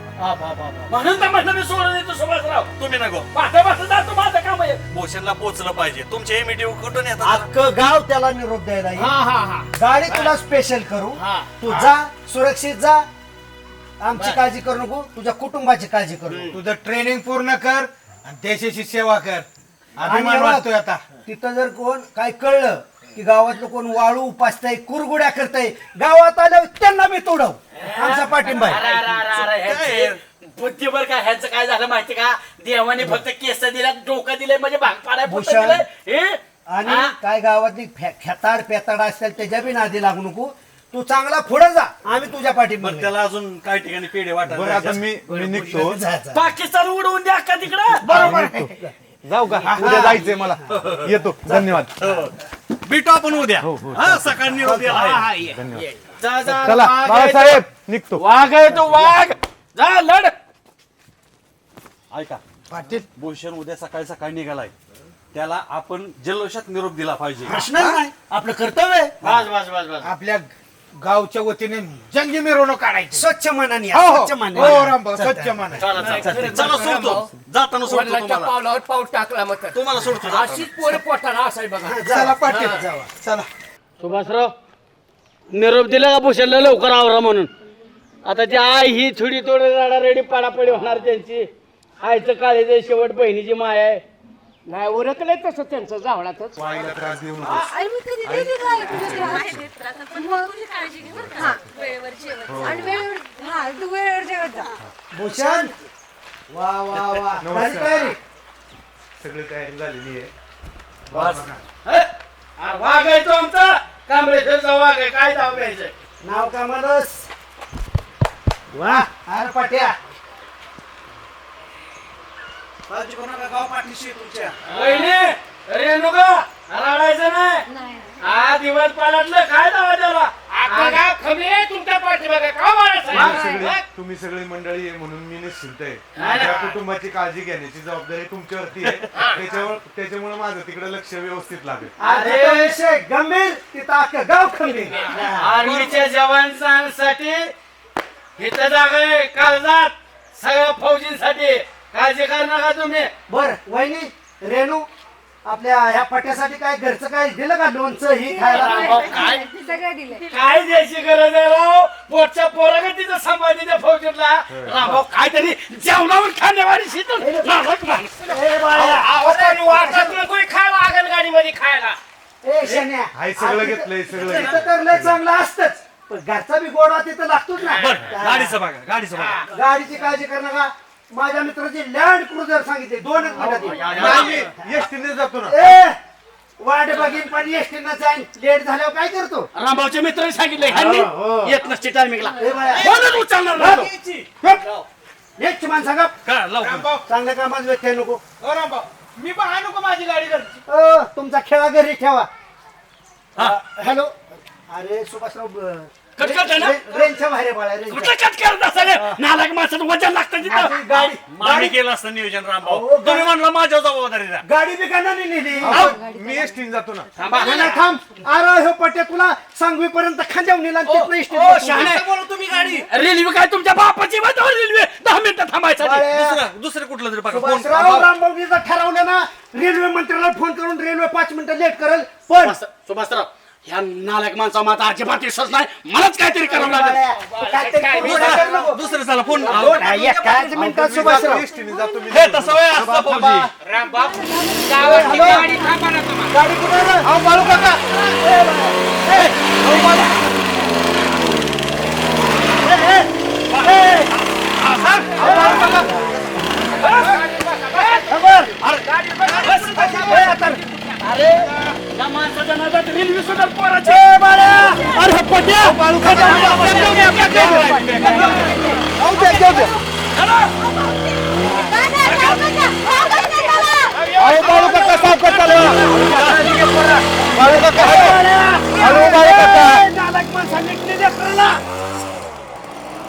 म्हणून तर म्हटलं मी सोडून येतो सुभाषराव. तुम्ही नको, पाठा पाठा जातो माझं काम आहे. भूषणला पोहोचलं पाहिजे. तुमचे हे मीटिंग कुठून येतात? अख्खं गाव त्याला निरोप द्यायला येईल. गाडी तुला स्पेशल करू. तू जा, सुरक्षित जा. आमची काळजी करू नको, तुझ्या कुटुंबाची काळजी करू नको. तुझं ट्रेनिंग पूर्ण कर आणि देशाची सेवा कर. आणि अभिमान बघ, वाटतोय आता. तिथं जर कोण काय कळलं की गावातलं कोण वाळू उपासताय, कुरगुड्या करताय, गावात आल्यावर त्यांना मी तोडव. आमचा पाठिंबा आहे. अरे, ह्यांची बुद्धीवर काय ह्यांचं काय झालं माहिती का? देवाने फक्त केस दिल्या, डोकं दिले म्हणजे भाग पाडाय भूषण. हे आणि काय गावातली खेताड पेताड असेल त्याच्या बी नादी लागू नको. तू चांगला पुढे जा, आम्ही तुझ्या पाठिंबा मग त्याला अजून काही ठिकाणी पेढे बरं आता वाटत. मी निघतो. पाकिस्तान उडवून द्या का तिकडं. बरोबर. जाऊ का? उद्या जायचंय मला. येतो. धन्यवाद. भेटू आपण उद्या. हा, सकाळी निरोप द्यायला आहे. जा जा चला वाघ आहे बाळासाहेब, निघतो. तो. वाघ आहे तो वाघ. जा लढ. ऐका पाटील, भूषण उद्या सकाळी सकाळी निघालाय. त्याला आपण जल्लोषात निरोप दिला पाहिजे. प्रश्नच नाही, आपलं कर्तव्य आहे. बस बस बस बस. आपल्या गावच्या वतीने जंगी मिरवणूक काढायची. स्वच्छ मनाने या, हो, हो. स्वच्छ हो, मनाने. रामभाऊ, स्वच्छ मन आहे. चला चला. चला सोडतो, जाताना सोडतो तुम्हाला. पावलावर पाऊल टाकला मग तुम्हाला सोडतो जाताना. अशीच पोरं पोटाला असाय बघा. चला पाटील, चला. सुभाषराव निरोप दिला का भूषणला लवकर आवरा म्हणून. आता ती आई ही थोडी थोडी रडारडी पाडापडी होणार त्यांची. आईचं काळीचं शेवट बहिणीची माया आहे. नाही उरकलंय तसं त्यांचं जावळातच. वाईला त्रास देऊ नको. आणि मी कधी नाही दिला आहे तुझ्या त्रास. आणि वेळेवर तू वेळेवर जेवत जा. भूषण, वा वा वा. झाली तयारी? सगळी तयारी झालेली आहे. वाघ आहे तो आमचा. कांबळेश्वरचा वाघ आहे. काय नाव घ्यायचंय? नाव का मानस? वा, अरे पाट्या. काळजी करू नका, गाव पाठीशी आहे तुमच्या. वहिनी रेणुका रडायचं नाही. हा दिवस पालटलं काय दावा त्याला. तुमच्या पाठीमागे का मारायचं? तुम्ही सगळी मंडळी आहे म्हणून मी निश्चिंत आहे. नाही. माझ्या कुटुंबाची काळजी घेण्याची जबाबदारी तुमच्यावरती आहे. त्याच्यामुळे माझं तिकडे लक्ष व्यवस्थित लागेल. अरे विषय गंभीर, तिथं अख्खं गाव खंबीर. आर्मीच्या जवानांसाठी इथं जागा आहे काळजात. सगळ्या फौजींसाठी काळजी करू नका तुम्ही. बर वहिनी, रेणू, आपल्या ह्या पट्ट्यासाठी काय घरचं काय दिलं का? लोणचं ही खायला? काय सगळं दिले. काय द्यायची गरज आहे राव. पोटच्या पोराला तिथं सांभाळते त्या फौजीतला. रामभाऊ काहीतरी जेवणावर खाण्यावारी शिकून ए बाया, कोणी खायला आगन गाडीमध्ये खायला. ए शन्या, हाय, सगळं घेतलंय, सगळं तिथं तर लय चांगलं असतंच, पण घरचा बी गोडा तिथं लागतोच ना. गाडीचं बघा, गाडीचं बघा. गाडीची काळजी कर नका. माझ्या मित्राची लँड क्रुझर सांगितले 2 मिनिटात. एसटीने जातो ना. ए वाट बघीन पण एसटीनं जाईन. लेट झाल्यावर काय करतो? रामभाऊच्या मित्रांनी सांगितलं हो. ह्यांनी येत नसते टायमिंगला. ए बाया, कोणच उचलणार नाही तो. एक मान सांगा. का लवकर. रामभाऊ, चांगल्या कामात व्यत्यय नको. ओ रामभाऊ, मी पण आणू का माझी गाडी घरची? तुमचा खेळा घरी ठेवा. हॅलो. अरे सुभाषराव, कटकट आहे ना रेंजच्या बाहेर आहे बाळा रेंजच्या. कुठं कट करत असेल नालायक माणसाचं वजन लागतं तिथं आधी गाडी आम्ही केलं असतं नियोजन रामभाऊ अहो, तुम्ही म्हणलं माझ्या जबाबदारी द्या. गाडी बी गाण्याने नेली मी एसटीने जातो ना. नाही, थांब अरे हो पट्या तुला सांगवीपर्यंत खांद्यावर नेला आणि तिथनं इष्टीत ओ, बसवलं. शहाणे बोलू तुम्ही गाडी रेल्वे काय तुमच्या बापाची वाटावर रेल्वे 10 मिनिटं थांबायसाठी दुसरं कुठलं तरी बघा फोन सुभाषराव रामभाऊजीचं ठरवलं ना रेल्वे मंत्र्याला फोन करून रेल्वे 5 मिनिटं लेट करेल पण सुभाषराव ह्या नालायक माणसा माझा अजिबात विश्वास नाही मलाच काहीतरी करावं लागेल दुसरं चला फोन एकाच मिनिटात सुभाषराव एसटीने जातो मी. हे तसं वय असतं भाऊजी. गाडी कुठे आहे रे? अहो, बाळू काका अरे या माणसाच्या नादात रेल्वे सुद्धा पोराची अरे पट्या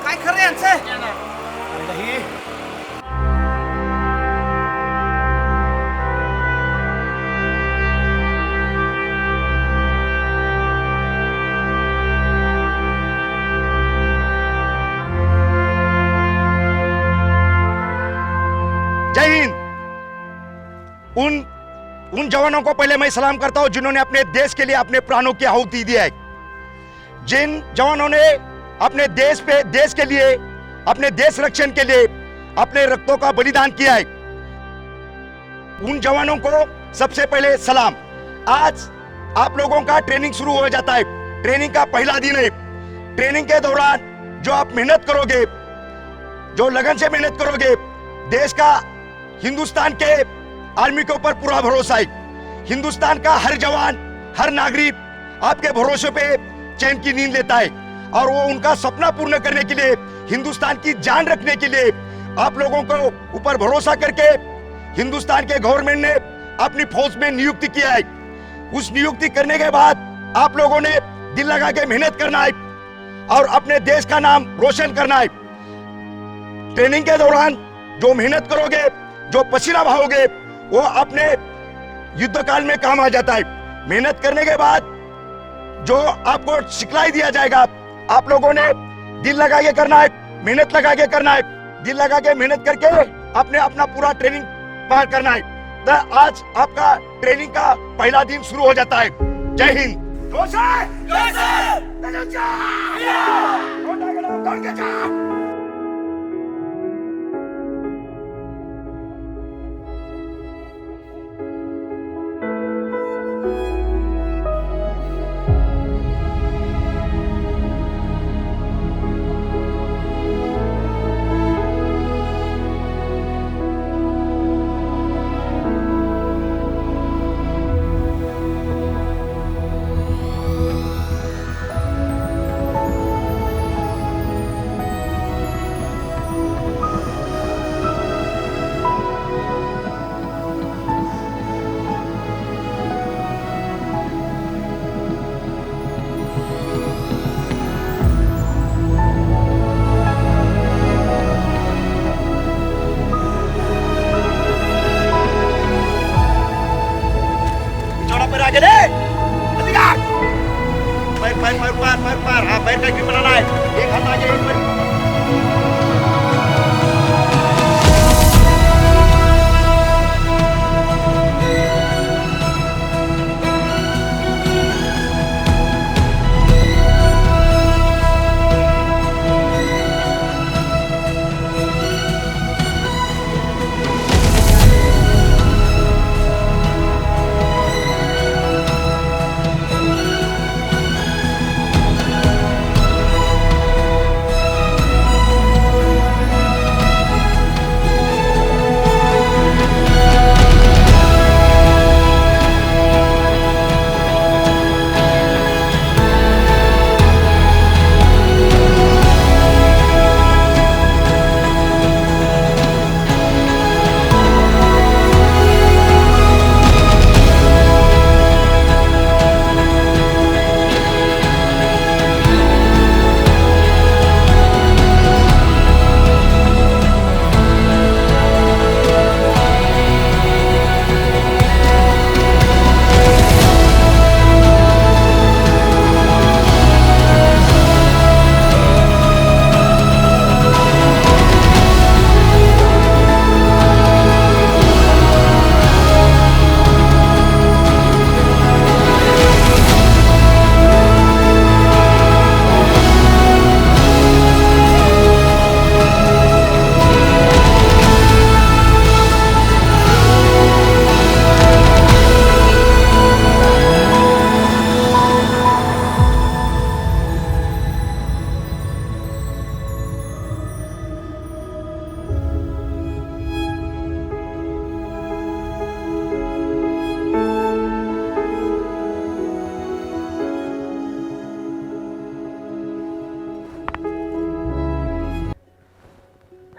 काय खरं यांचं जय हिंद। उन जवानों को पहले मैं सलाम करता हूं जिन्होंने अपने देश के लिए अपने प्राणों की आहुति दी है। जिन जवानों ने अपने देश के लिए अपने देश रक्षण के लिए अपने रक्तों का बलिदान किया है, उन जवानों को सबसे पहले सलाम। आज आप लोगों का ट्रेनिंग शुरू हो जाता है। ट्रेनिंग का पहला दिन है। ट्रेनिंग के दौरान जो आप मेहनत करोगे, जो लगन से मेहनत करोगे, देश का हिंदुस्तान के आर्मी के ऊपर पूरा भरोसा है। हिंदुस्तान का हर जवान, हर नागरिक आपके भरोसे पे चैन की नींद लेता है और वो उनका सपना पूर्ण करने के लिए, हिंदुस्तान की जान रखने के लिए आप लोगों को ऊपर भरोसा करके हिंदुस्तान के गवर्नमेंट ने अपनी फौज में नियुक्ति किया है। उस नियुक्ति करने के बाद आप लोगों ने दिल लगा के मेहनत करना है और अपने देश का नाम रोशन करना है। ट्रेनिंग के दौरान जो मेहनत करोगे, जो पसीना बहाओगे, वो अपने युद्ध काल में काम आ जाता है। मेहनत करने के बाद जो आपको सिखलाई दिया जाएगा, आप लोगों ने दिल लगा के करना है, मेहनत लगा के करना है। दिल लगा के मेहनत करके अपने अपना पूरा ट्रेनिंग पार करना है। तो आज आपका ट्रेनिंग का पहला दिन शुरू हो जाता है। जय हिंद। पैर हाँ पैर का ग्रिप बनाना है। एक हाथ आगे, एक पैर।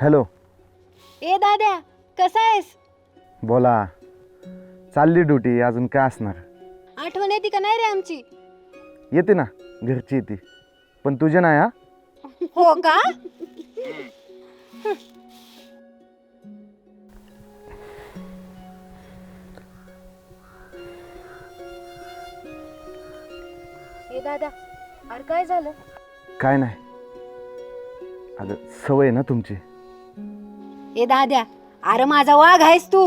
हॅलो. ए दाद्या कसा आहेस? बोला. चालली ड्युटी, अजून काय असणार. आठवण येते का नाही रे आमची? येते ना, घरची येते, पण तुझे नाही. हा हो का? ए दादा, अरे काय झालं? काय नाही. अगं सवय ना तुमची. ए दाद्या, अरे माझा वाघ आहेस तू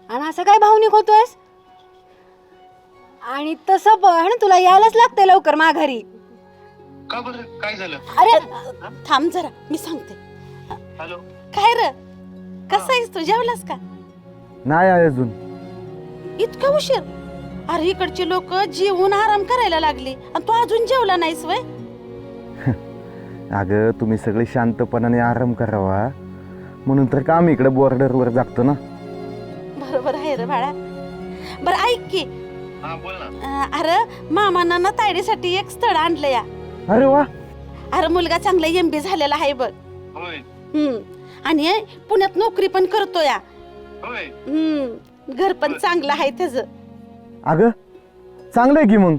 आणि असं काय भावनिक होतोयस? आणि तसं पण तुला यायलाच लागतंय लवकर माघारी. का बरं, काय झालं? अरे थांब जरा, मी सांगते. हॅलो. काय र, कसा आहेस तू? जेवलास का? नाही आहे अजून. इतका उशीर? अरे इकडचे लोक जेवून आराम करायला लागले आणि तू अजून जेवला नाहीस वय? अगं तुम्ही सगळे शांतपणाने आराम करावा म्हणून तर काम इकडे बॉर्डरवर जागतो ना. बरोबर आहे रे बाळा. बरं ऐक की, हा बोल ना. अरे मामांना ना तायडीसाठी एक स्थळ आणलं या. अरे वा. अरे मुलगा चांगला MBA झालेला आहे बघ. होय. आणि पुण्यात नोकरी पण करतो या. होय. घर पण चांगलं आहे त्याचं. अगं चांगलं आहे की मग,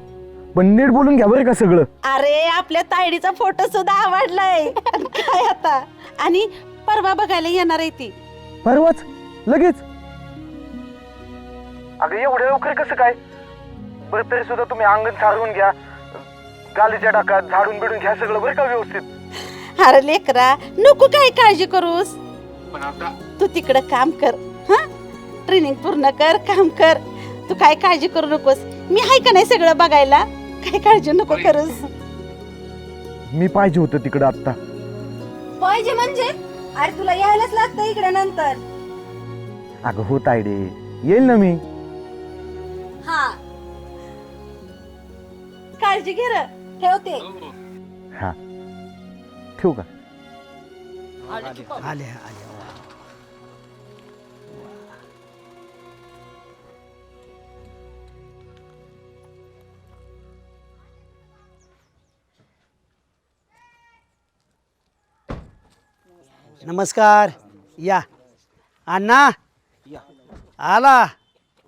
पण नीट बोलून घ्या बरं का सगळं. अरे आपल्या तायडीचा फोटो सुद्धा आवडलाय. काय आता, आणि परवा बघायला येणार आहे ती. परवाच लगेच? अगं एवढ्या लवकर कसं काय? बरं तरी सुद्धा तुम्ही अंगण सारवून घ्या, गालीच्या टाकात झाडून बिडून घ्या सगळं बरं का व्यवस्थित. अरे लेकरा, नको काय काळजी करूस. पण आता तू तिकडं काम कर. हा, ट्रेनिंग पूर्ण कर, काम कर. तू काय काळजी करू नकोस. मी आहे का नाही सगळं बघायला. काय काळजी नको करूस. मी पाहिजे होतं तिकडं आत्ता. पाहिजे म्हणजे? अरे तुला यायलाच लागतं इकडे नंतर. अगं हो तायडे, येईल ना मी. हा काळजी घे रे. ठेवते. हा ठेवू का? आले आले. नमस्कार. या अण्णा. आला,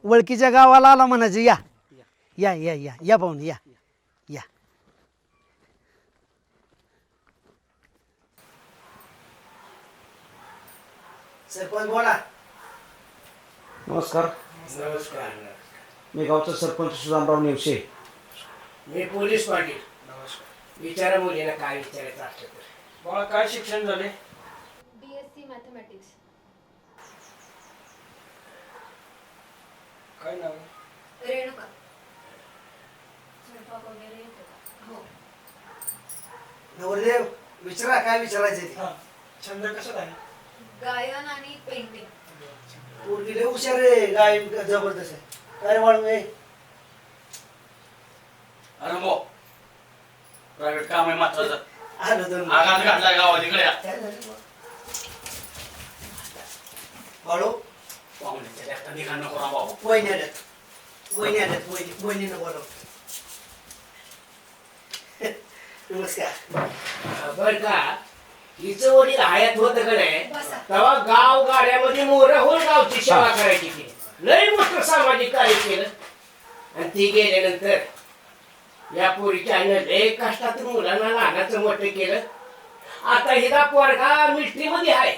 ओळखीच्या गावाला आला म्हणायचं. या या या या या पाहून या या. सरपंच बोला. नमस्कार. नमस्कार. मी गावचा सरपंच सुदामराव नेवसे. मी पोलीस पाटील. नमस्कार. विचारा मुलीला काय विचारायचं असलं तर. बाळा काय शिक्षण झाले? BSc mathematics. काय नाव? रेणुका. स्वयंपाक वगैरे येतो का? हो. नवरदेव विचारा काय विचारायचं ते. छंद कसा आहे? गायन आणि पेंटिंग. पोरगी लय हुशार आहे, गाय जबरदस्त आहे. काय रे वाळू आहे? अरे मो प्रायव्हेट काम आहे महत्वाचं. आलं दोन. आघात घातला गावात इकडे या. काय झालं? वाळू पाहुण्याच्या लेकरं निघाल नको राव बाबा. वहिनी आल्यात. वहिनी आल्यात. वहिनीनं बोलव. नमस्कार. बर का, हिचं वडील हयात होतं कडे बसा. तेव्हा गाव गाड्यामध्ये मोर होऊन गावची सेवा करायची केली. लय मोठं सामाजिक कार्य केलं. आणि ती गेल्यानंतर या पोरीच्या आईनं लय कष्टातून मुलांना लहानाचं मोठं केलं. आता हिला पोरगा मिलिटरीमध्ये आहे.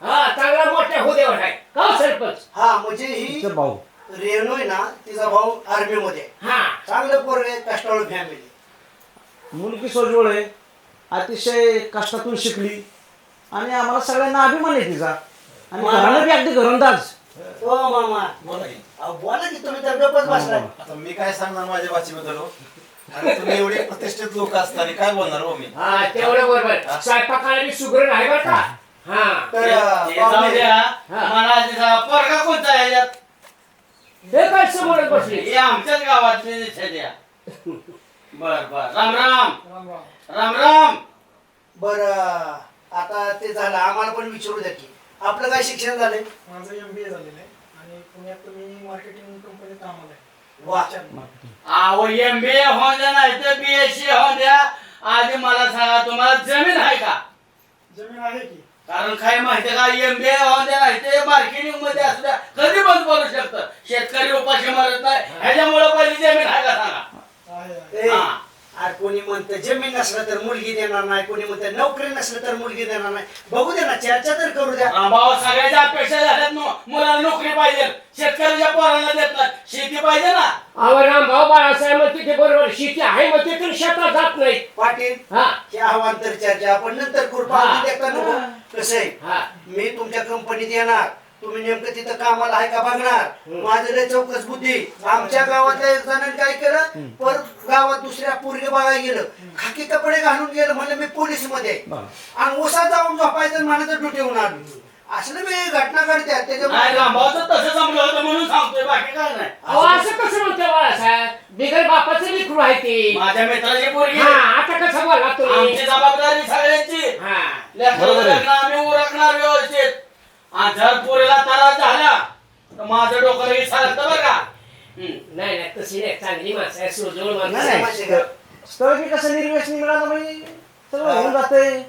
हा, चांगला मोठ्या हुद्यावर आहे. का सरपंच? हा म्हणजे ही भाऊ रेणू आहे ना, तिचा भाऊ आर्मी मध्ये. हा, चांगलं पोरग आहे, कष्टाळू फॅमिली. मुलगी सोजवळ आहे, अतिशय कष्टातून शिकली आणि आम्हाला सगळ्यांना अभिमान आहे तिचा. आणि घरानं बी अगदी घरंदाज. हो मामा बोला अहो, बोला की तुम्ही तर गप्पच बसलाय. आता मी काय सांगणार माझ्या बाचीबद्दल हो? आणि तुम्ही एवढे प्रतिष्ठित लोक असताना काय बोलणार हो मी? हा, तेवढं बरोबर. स्वयंपाकाला बी सुगरण आहे बरं का. हा, तर ते जाऊ द्या. मला तिचा पोरगा कोणता आहे याच्यात? हे काय समोर बसले? हे आमच्याच गावातले द्या. बर बर. राम राम. राम राम. बर आता ते झालं, आम्हाला पण विचारू द्या की आपलं काय शिक्षण झालंय? माझं MBA झालेलं आहे आणि पुण्यात मी मार्केटिंग कंपनीत कामाला आहे. वा. अहो MBA होऊन द्या नाही तर BSc होऊन द्या. आधी मला सांगा, तुम्हाला जमीन आहे का? जमीन आहे की कारण काय माहितीये का MBA नाही ते मार्केटिंग मध्ये असू द्या कधी बंद पडू शकतं. शेतकरी उपाशी मारत नाही ह्याच्यामुळे पहिली जमीन आहे का सांगा. ए, अरे कोणी म्हणतं जमीन नसलं तर मुलगी देणार नाही, कोणी म्हणतं नोकरी नसलं तर मुलगी देणार नाही. बघू दे ना, चर्चा तर करू द्या. रामभाऊ सगळ्याच्या अपेक्षा झाल्यात मुलाला नोकरी पाहिजे, शेतकऱ्याच्या पोरांना देत नाही, शेती पाहिजे ना. रामभाऊ बाळासाहेब म्हणते ते बरोबर, शेती आहे म्हणते तर शेतात जात नाही. पाटील हा हे आव्हान तर चर्चा आपण नंतर करू. पाहून देखता नको कसं आहे. हा मी तुमच्या कंपनीत येणार, तुम्ही नेमकं तिथं कामाला आहे का बघणार. माझं लय चौकस बुद्धी. आमच्या गावातल्या एक जणांनी काय केलं, परत गावात दुसऱ्या पोरगे बघायला गेलं, खाकी कपडे घालून गेलं, म्हणलं मी पोलीस मध्ये आणि उसात जाऊन झोपायचं म्हणायचं ड्युटीहून आलो. असलं मी घटना घडतात नाही त्याच्यामुळे. रामभाऊचं तसं जमलं होतं म्हणून सांगतोय, बाकी काय नाही. असं कसं म्हणतो बाळासाहेब, बिगर बापाचं लेकरू आहे ते. माझ्या मित्राची पोरगी, आता कसं बोला तुम्ही. आमची जबाबदारी सगळ्यांची. लेकराचं लग्न आम्ही उरकणार व्यवस्थित. आणि जर पोरीला त्रास झाला तर माझं डोकं लगेच सरकतं बरं का. नाही नाही तशी नाही, चांगली माणसं आहे, सोजवळ नाही, माणसं माहिती आहे का? स्थळ की कसं निर्वेशनी मिळालं म्हणजे सगळं होऊन जातंय.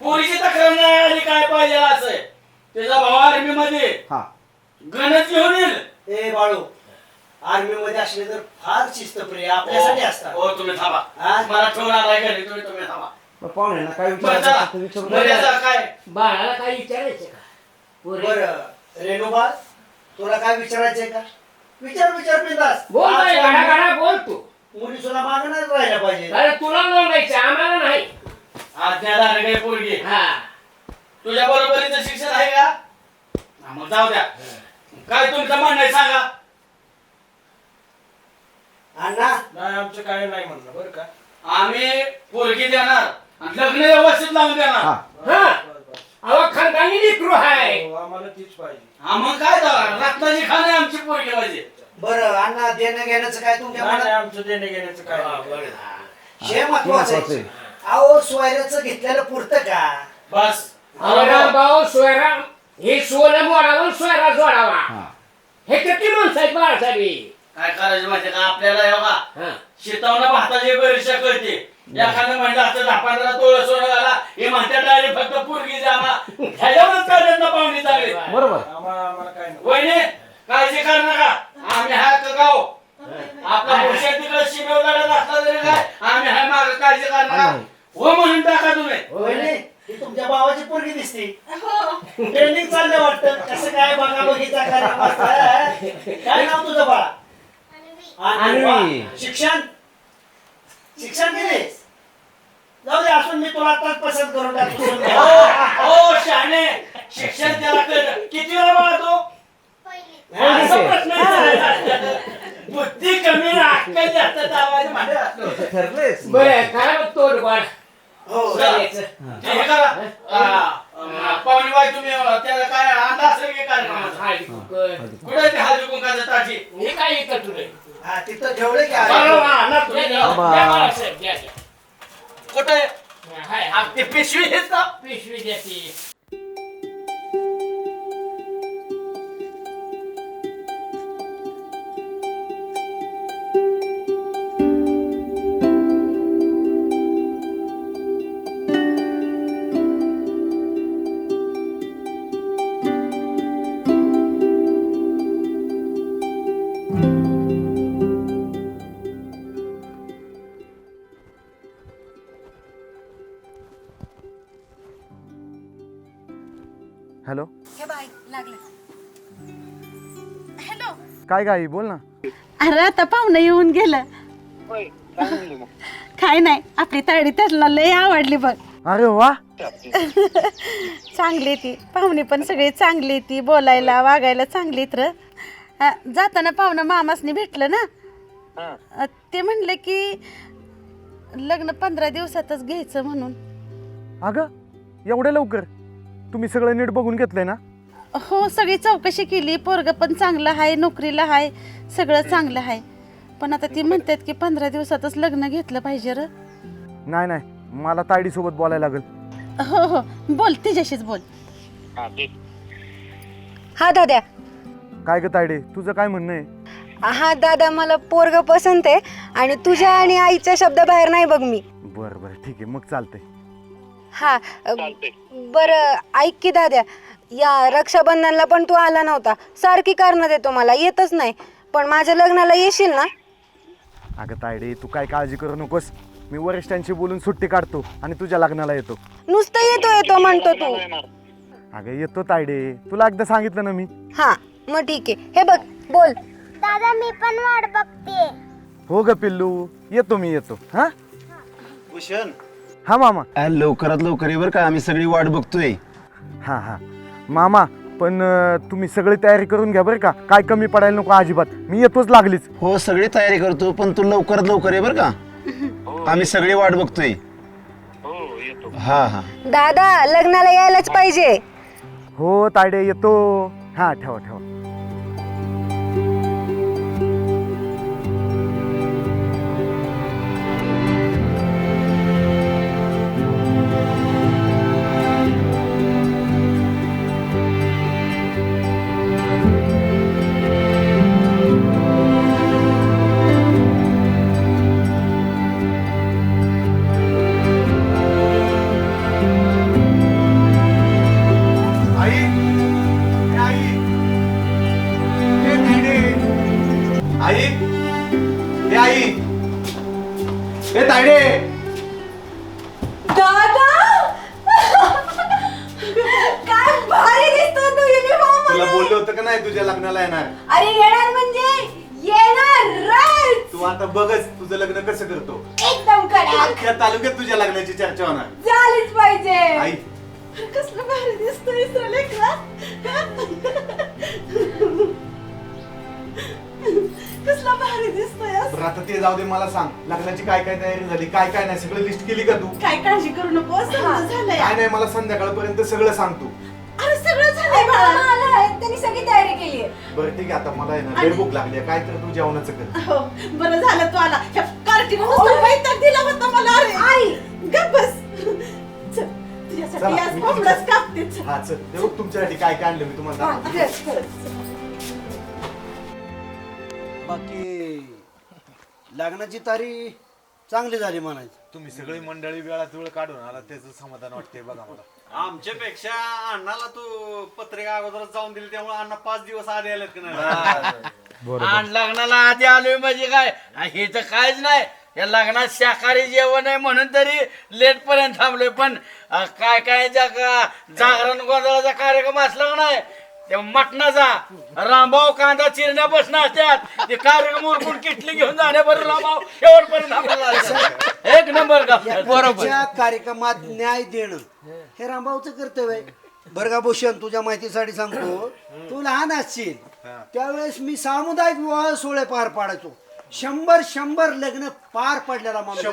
पोरीची तक्रार नाही आली काय पाहिजे असं. त्याचा भाऊ आर्मी मध्ये हा गणच घेऊन येईल. ए बाळू, आर्मी मध्ये असले तर फार शिस्तप्रिय आपल्यासाठी असतात. हो तुम्ही थांबा, हा? मला ठेवणार आहे घरी, तुम्ही थांबा. मग पाहुण्यांना काय बरं विचारायचं चला, ते विचारू मर्यादा काय. बाळाला काय विचारायचं का. बरं रेणुबा, तुला काय विचारायचंय का? विचार विचार पिंदास. बोल बाई, गाडा गाडा बोल तू. मुली सुद्धा मागणार राहिल्या पाहिजे. अरे तुला नोंदायचं आम्हाला नाही. आज्ञाधार काय पोरगी, हा तुझ्या बरोबरीचं शिक्षण आहे का? हा, मग जाऊ द्या. काय तुमचं म्हणणं आहे सांगा. अण्णा, नाही आमचं काय नाही म्हणणं बरं का. आम्ही पोरगी देणार आणि लग्न व्यवस्थित लावून देणार. हा अहो खानदानी लेकरू आहे. हो, आम्हाला तीच पाहिजे. हा मग काय झालं, रत्नाची खाण आहे आमची पोरगी पाहिजे. बरं अण्णा, देणं घेण्याचं काय तुमच्या नाही नाही, मनात? आमचं देणं घेण्याचं काय नाही. हे महत्वाचं आहे. अहो सोयऱ्याचं घेतलेलं पुरतं का? बस भाऊ सोयरा हे सोनं मोडावं सोयरा जोडावा. हे किती माणसं आहेत बाळासाहेब. काय करायचं माहिती का आपल्याला हे बघा, हा शेतावनं भाताची परीक्षा कळते. एखादं म्हणलं असं 10-15 तोळं सोनं घाला, हे म्हणतात डायरेक्ट फक्त पोरगी जामा, ह्याच्यावरच काय ना पाहुणी चांगली. बरोबर आम्हाला काय नाही. वहिनी काळजी करू नका, आम्ही हाय का गाव. आपला पुरुषात तिकडे शिमेवर लढत असला तरी काय आम्ही हाय, माग काळजी करू नका. हो म्हणून टाका तुम्ही. वहिनी, ही तुमच्या भावाची पोरगी दिसते. ट्रेनिंग चाललंय वाटतं. कसं काय बघा बघितला काय नाव तुझं बाळा? अन्वी. शिक्षण शिक्षण किती? जाऊ दे, असून मी तुला आताच पसंत करून टाकतो. हो शहाणे, शिक्षण त्याला कळलं. किती वेळा बघा तो असा प्रश्न विचारायचा. बुद्धी कमी अक्कल जास्त चालवायचं म्हणलं. ठरलेच. बरं काय मग तोड वाढ हो चालायचं. हे करा, पाहुणी बाई तुम्ही त्याला काय अंदाज असेल की काय हळदी कुंकू. कुठे ते हळदी कुंकाचं ताजी. हे काय येतं तुला. हा, तिथं ठेवलं की बरं, आहे. वा, ना तुम्ही. द्या बाळासाहेब, द्या, द्या. कुठे हाय, ते पिशवी हेच का? पिशवी द्या ती. हॅलो, हे बाय लागलं. हॅलो, काय गाई बोल ना. अरे आता पाहुणं येऊन गेलं. काय नाही, आपली ताडी त्याला लय आवडली बघ. अरे वा, चांगली ती पाहुणे पण सगळी चांगली ती, बोलायला वागायला चांगली तर. जाताना पाहुणं मामासनी भेटलं ना, ते म्हणले की लग्न 15 दिवसातच घ्यायचं म्हणून. अगं एवढ्या लवकर? तुम्ही सगळं नीट बघून घेतलंय ना? हो, सगळी चौकशी केली. पोरगं पण चांगलं आहे, नोकरीला आहे, सगळं चांगलं आहे. पण आता ती म्हणतात की 15 दिवसातच लग्न घेतलं पाहिजे र. नाही नाही, मला तायडीसोबत बोलायला लागेल. हो हो, बोल, तिच्याशीच बोल. हा दादा. काय ग तायडे, तुझं काय म्हणणं आहे? हा दादा, मला पोरग पसंत आहे आणि तुझ्या आणि आईच्या शब्दाबाहेर नाही बघ मी. बरं बरं ठीक आहे, मग चालतंय. हा बरं ऐक की दाद्या, या रक्षाबंधनला पण तू आला नव्हता. सारखी कारणं देतो मला, येतच नाही. पण माझ्या लग्नाला येशील ना? अगं तायडे, तू काय काळजी करू नकोस. मी वरिष्ठांशी बोलून सुट्टी काढतो आणि तुझ्या लग्नाला येतो. नुसतं येतो येतो म्हणतो तू. अगं येतो तायडे, तुला एकदा सांगितलं ना मी. हा मग ठीक आहे. हे बघ, बोल. दादा मी पण वाट बघते. हो ग पिल्लू, येतो मी, येतो. हा भूषण, हा मामा. लवकरात लवकर ये बरं का, आम्ही सगळी वाट बघतोय. हा हा मामा, पण तुम्ही सगळी तयारी करून घ्या बरं का, काय कमी पडायला नको अजिबात. मी येतोच लागलीच. हो सगळी तयारी करतो, पण तू लवकरात लवकर ये बरं का, आम्ही सगळी वाट बघतोय. हा हा दादा लग्नाला यायलाच पाहिजे. हो तायडे, येतो. हा ठेवा ठेवा. आई ए आई ए तायडे, आई ए आई ए तायडे. दादा काय भारी दिसतो तू युनिफॉर्म तुला मध्ये. बोललो होतं का नाही तुझ्या लग्नाला येणार. अरे येणार म्हणजे येणारच. तू आता बघच तुझं लग्न कसं करतो. एकदम कडक. अख्ख्या तालुक्यात तुझ्या लग्नाची चर्चा होणार. झालीच पाहिजे. आई कसलं भारी दिसतोय इस्रा लेकरा. कसला भारी दिसतोय. बरं आता ते जाऊ दे, मला सांग लग्नाची काय काय तयारी झाली, काय काय नाही, सगळं लिस्ट केली का तू. काय काळजी करू नको, सगळं झालंय. काय नाही, मला संध्याकाळपर्यंत सगळं सांग तू. अरे सगळं झालंय बाळा. त्यांनी सगळी तयारी केली. बरं ठीक आहे, आता मला आहे ना लय भूक लागली आहे. काय तर तू जेवणाचं कर. हो बरं झालं तू आला. ह्या कार्टीनं नुसतं वैताग दिला होता मला. अरे आई गप्प बस. चल, तुझ्यासाठी चला, आज मी कोंबडंच कापते. चल. हा चल, ते बघ तुमच्यासाठी काय काय आणलं मी तुम्हाला हा, दाखवतो. चल, चल. बाकी लग्नाची तारीख चांगली झाली म्हणायची. तुम्ही सगळी मंडळी वेळात वेळ काढून आला, त्याचं समाधान वाटते बघा मला. आमच्यापेक्षा अण्णाला तू पत्रिका अगोदरच जाऊन दिली, त्यामुळे अण्णा 5 दिवस आधी आलेत की नाही. आणि लग्नाला आधी आलोय म्हणजे काय, हे तर काहीच नाही. या लग्नात शाकाहारी जेवण आहे म्हणून तरी लेट पर्यंत थांबलोय. पण काय काय जागरण गोंधळाचा कार्यक्रम असला का नाही, ते मटणाचा रामभाऊ कांदा चिरण्यापासून असतात, ते कार्यक्रम उरकून किटली घेऊन जाण्याबरोबर रामभाऊ शेवटपर्यंत आपल्याला असतात. एक नंबर का बरोबर. या कार्यक्रमात न्याय देणं हे रामभाऊचं कर्तव्य आहे. बरं का भूषण, तुझ्या माहितीसाठी सांगतो, तू लहान असशील त्यावेळेस मी सामुदायिक विवाह सोहळे पार पाडायचो. 100 लग्न पार पडलेला माणूस.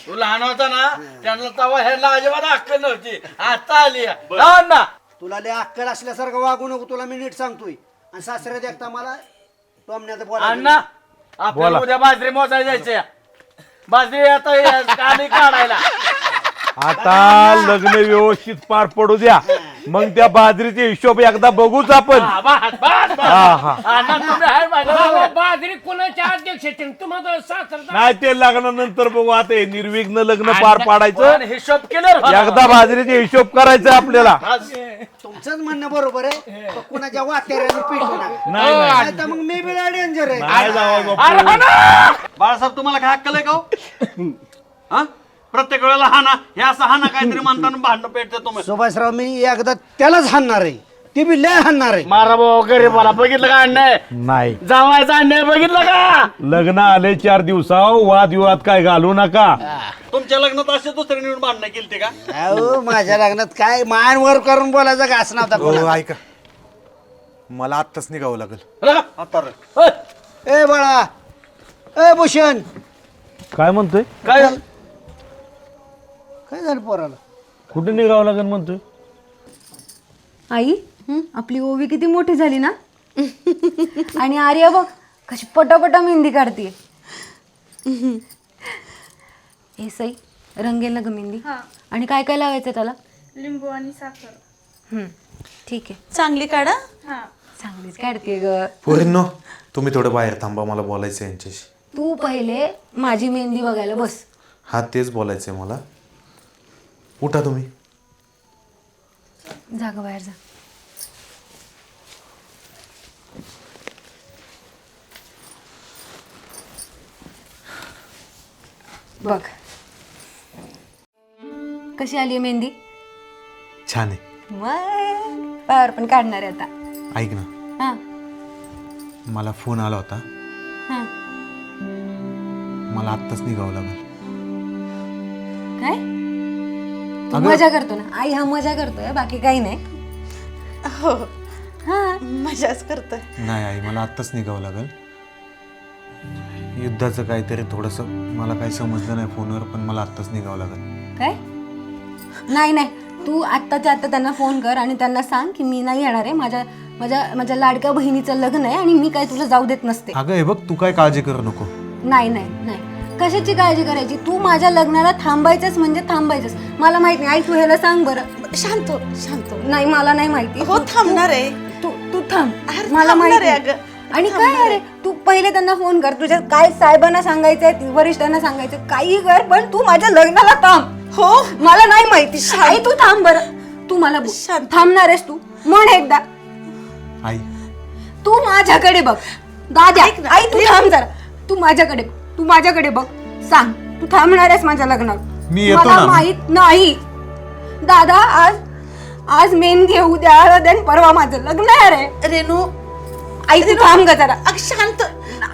तू लहान होता ना, त्यांना तवा ह्याला अजिबात अक्कल नव्हती, आता आली लहान ना. तुला लय अक्कल असल्यासारखं वागू नको, तुला मी नीट सांगतोय. आणि सासऱ्या देखता मला टोमण्यात बोला. अण्णा आपल्याला उद्या बाजरी मोजायला जायचंय. बाजरी आता काढी काढायला. आता लग्न व्यवस्थित पार पडू द्या, मग त्या बाजरीचे हिशोब एकदा बघूच आपण. बाजरी कोणाच्या अध्यक्ष तुम्हाला सासरता नाही ते लग्नानंतर बघू, आता हे निर्विघ्न लग्न पार पाडायचं. पण हिशोब केलं एकदा बाजरीचे हिशोब करायचा आपल्याला. तुमचंच म्हणणं बरोबर आहे, पण कुणाच्या वाटेऱ्याने पिटू नका. नाही, नाही तर मग मी बी डेंजर आहे. नाही जावं बापू. बाळासाहेब, तुम्हाला काय अक्कल आहे का हो? हा? प्रत्येक वेळेला हाना हे असं हाना काहीतरी म्हणताना भांडण पेटते तुम्ही. सुभाषराव, मी एकदा त्यालाच हाणणार आहे, ती बी लय हाणणार आहे. मारा भाऊ गरीबाला बघितलं का अन्याय, नाही जावायचा अन्याय बघितलं का. लग्न आले 4 दिवसाव वादविवाद काय घालू नका. तुमच्या लग्नात असे दुसरे निवडून भांडणं केली ते का? अहो, माझ्या लग्नात काय मान वर करून बोलायचा घास नव्हता हो कोणाचा. ऐका, मला आत्ताच निघावं लागेल. आता ए बाळा, ए भूषण, काय म्हणतोय? काय काय झालं पोराला? कुठे निघावं लागेल म्हणतोय? आई आपली ओवी किती मोठी झाली ना. आणि आर्या बघ कशी पटापटा मेहंदी काढते. हे सई रंगेल ना ग मेहंदी. आणि काय काय लावायचं त्याला? लिंबू आणि साखर. ठीक आहे, चांगली काढा. चांगलीच काढते ग. पोरींनो, तुम्ही थोडं बाहेर थांबा, मला बोलायचं यांच्याशी. तू पहिले माझी मेहंदी बघायला बस. हा तेच बोलायचंय मला. उठा तुम्ही. जागा बाहेर जा. बघ कशी आली मेहंदी. छान आहे. मग पावर पण काढणार आहे आता. ऐक ना, हा मला फोन आला होता. हा मला आत्ताच निघावं लागेल. काय तू मजा करतो ना. आई हा मजा करतोय, बाकी काही नाही. हो हा मजाच करतोय. नाही आई, मला आत्ताच निघावं लागेल. युद्धाचं काहीतरी थोडंसं मला काही समजलं नाही फोनवर, पण मला आत्ताच निघावं लागेल. काय नाही नाही, तू आत्ताच्या आत्ता त्यांना फोन कर आणि त्यांना सांग की मी नाही येणार आहे. माझ्या माझ्या माझ्या लाडक्या बहिणीचं लग्न आहे आणि मी काय तुला जाऊ देत नसते. अगं हे बघ, तू काय काळजी करू नको. नाही नाही नाही, कशाची काळजी करायची. तू माझ्या लग्नाला थांबायचंच म्हणजे थांबायचंच. मला माहित नाही. आई तू ह्याला सांग बरं. शांत हो, शांत हो. नाही मला नाही माहिती. हो थांबणार आहे. तू तू थांब, अरे, मला थांबणार माहिती आहे आहे. अगं. आणि काय थांबणार अरे तू पहिले त्यांना फोन कर. तुझ्या काय साहेबांना सांगायचंय, वरिष्ठांना सांगायचं, काही कर, पण तू माझ्या लग्नाला थांब. हो मला नाही माहिती. आई तू थांब बरं. तू मला थांबणार आहेस तू म्हण एकदा. आई तू माझ्याकडे बघ. दादा आई तू थांब जरा. तू माझ्याकडे बघ. तू माझ्याकडे बघ. सांग तू थांबणार आहेस माझ्या लग्नात. मी येतो मला ना. माहित नाही दादा. आज आज मेहंदी आहे, उद्या हळद आहे, परवा माझं लग्न आहे रे. रेणू आई तू थांब ग जरा. अग शांत.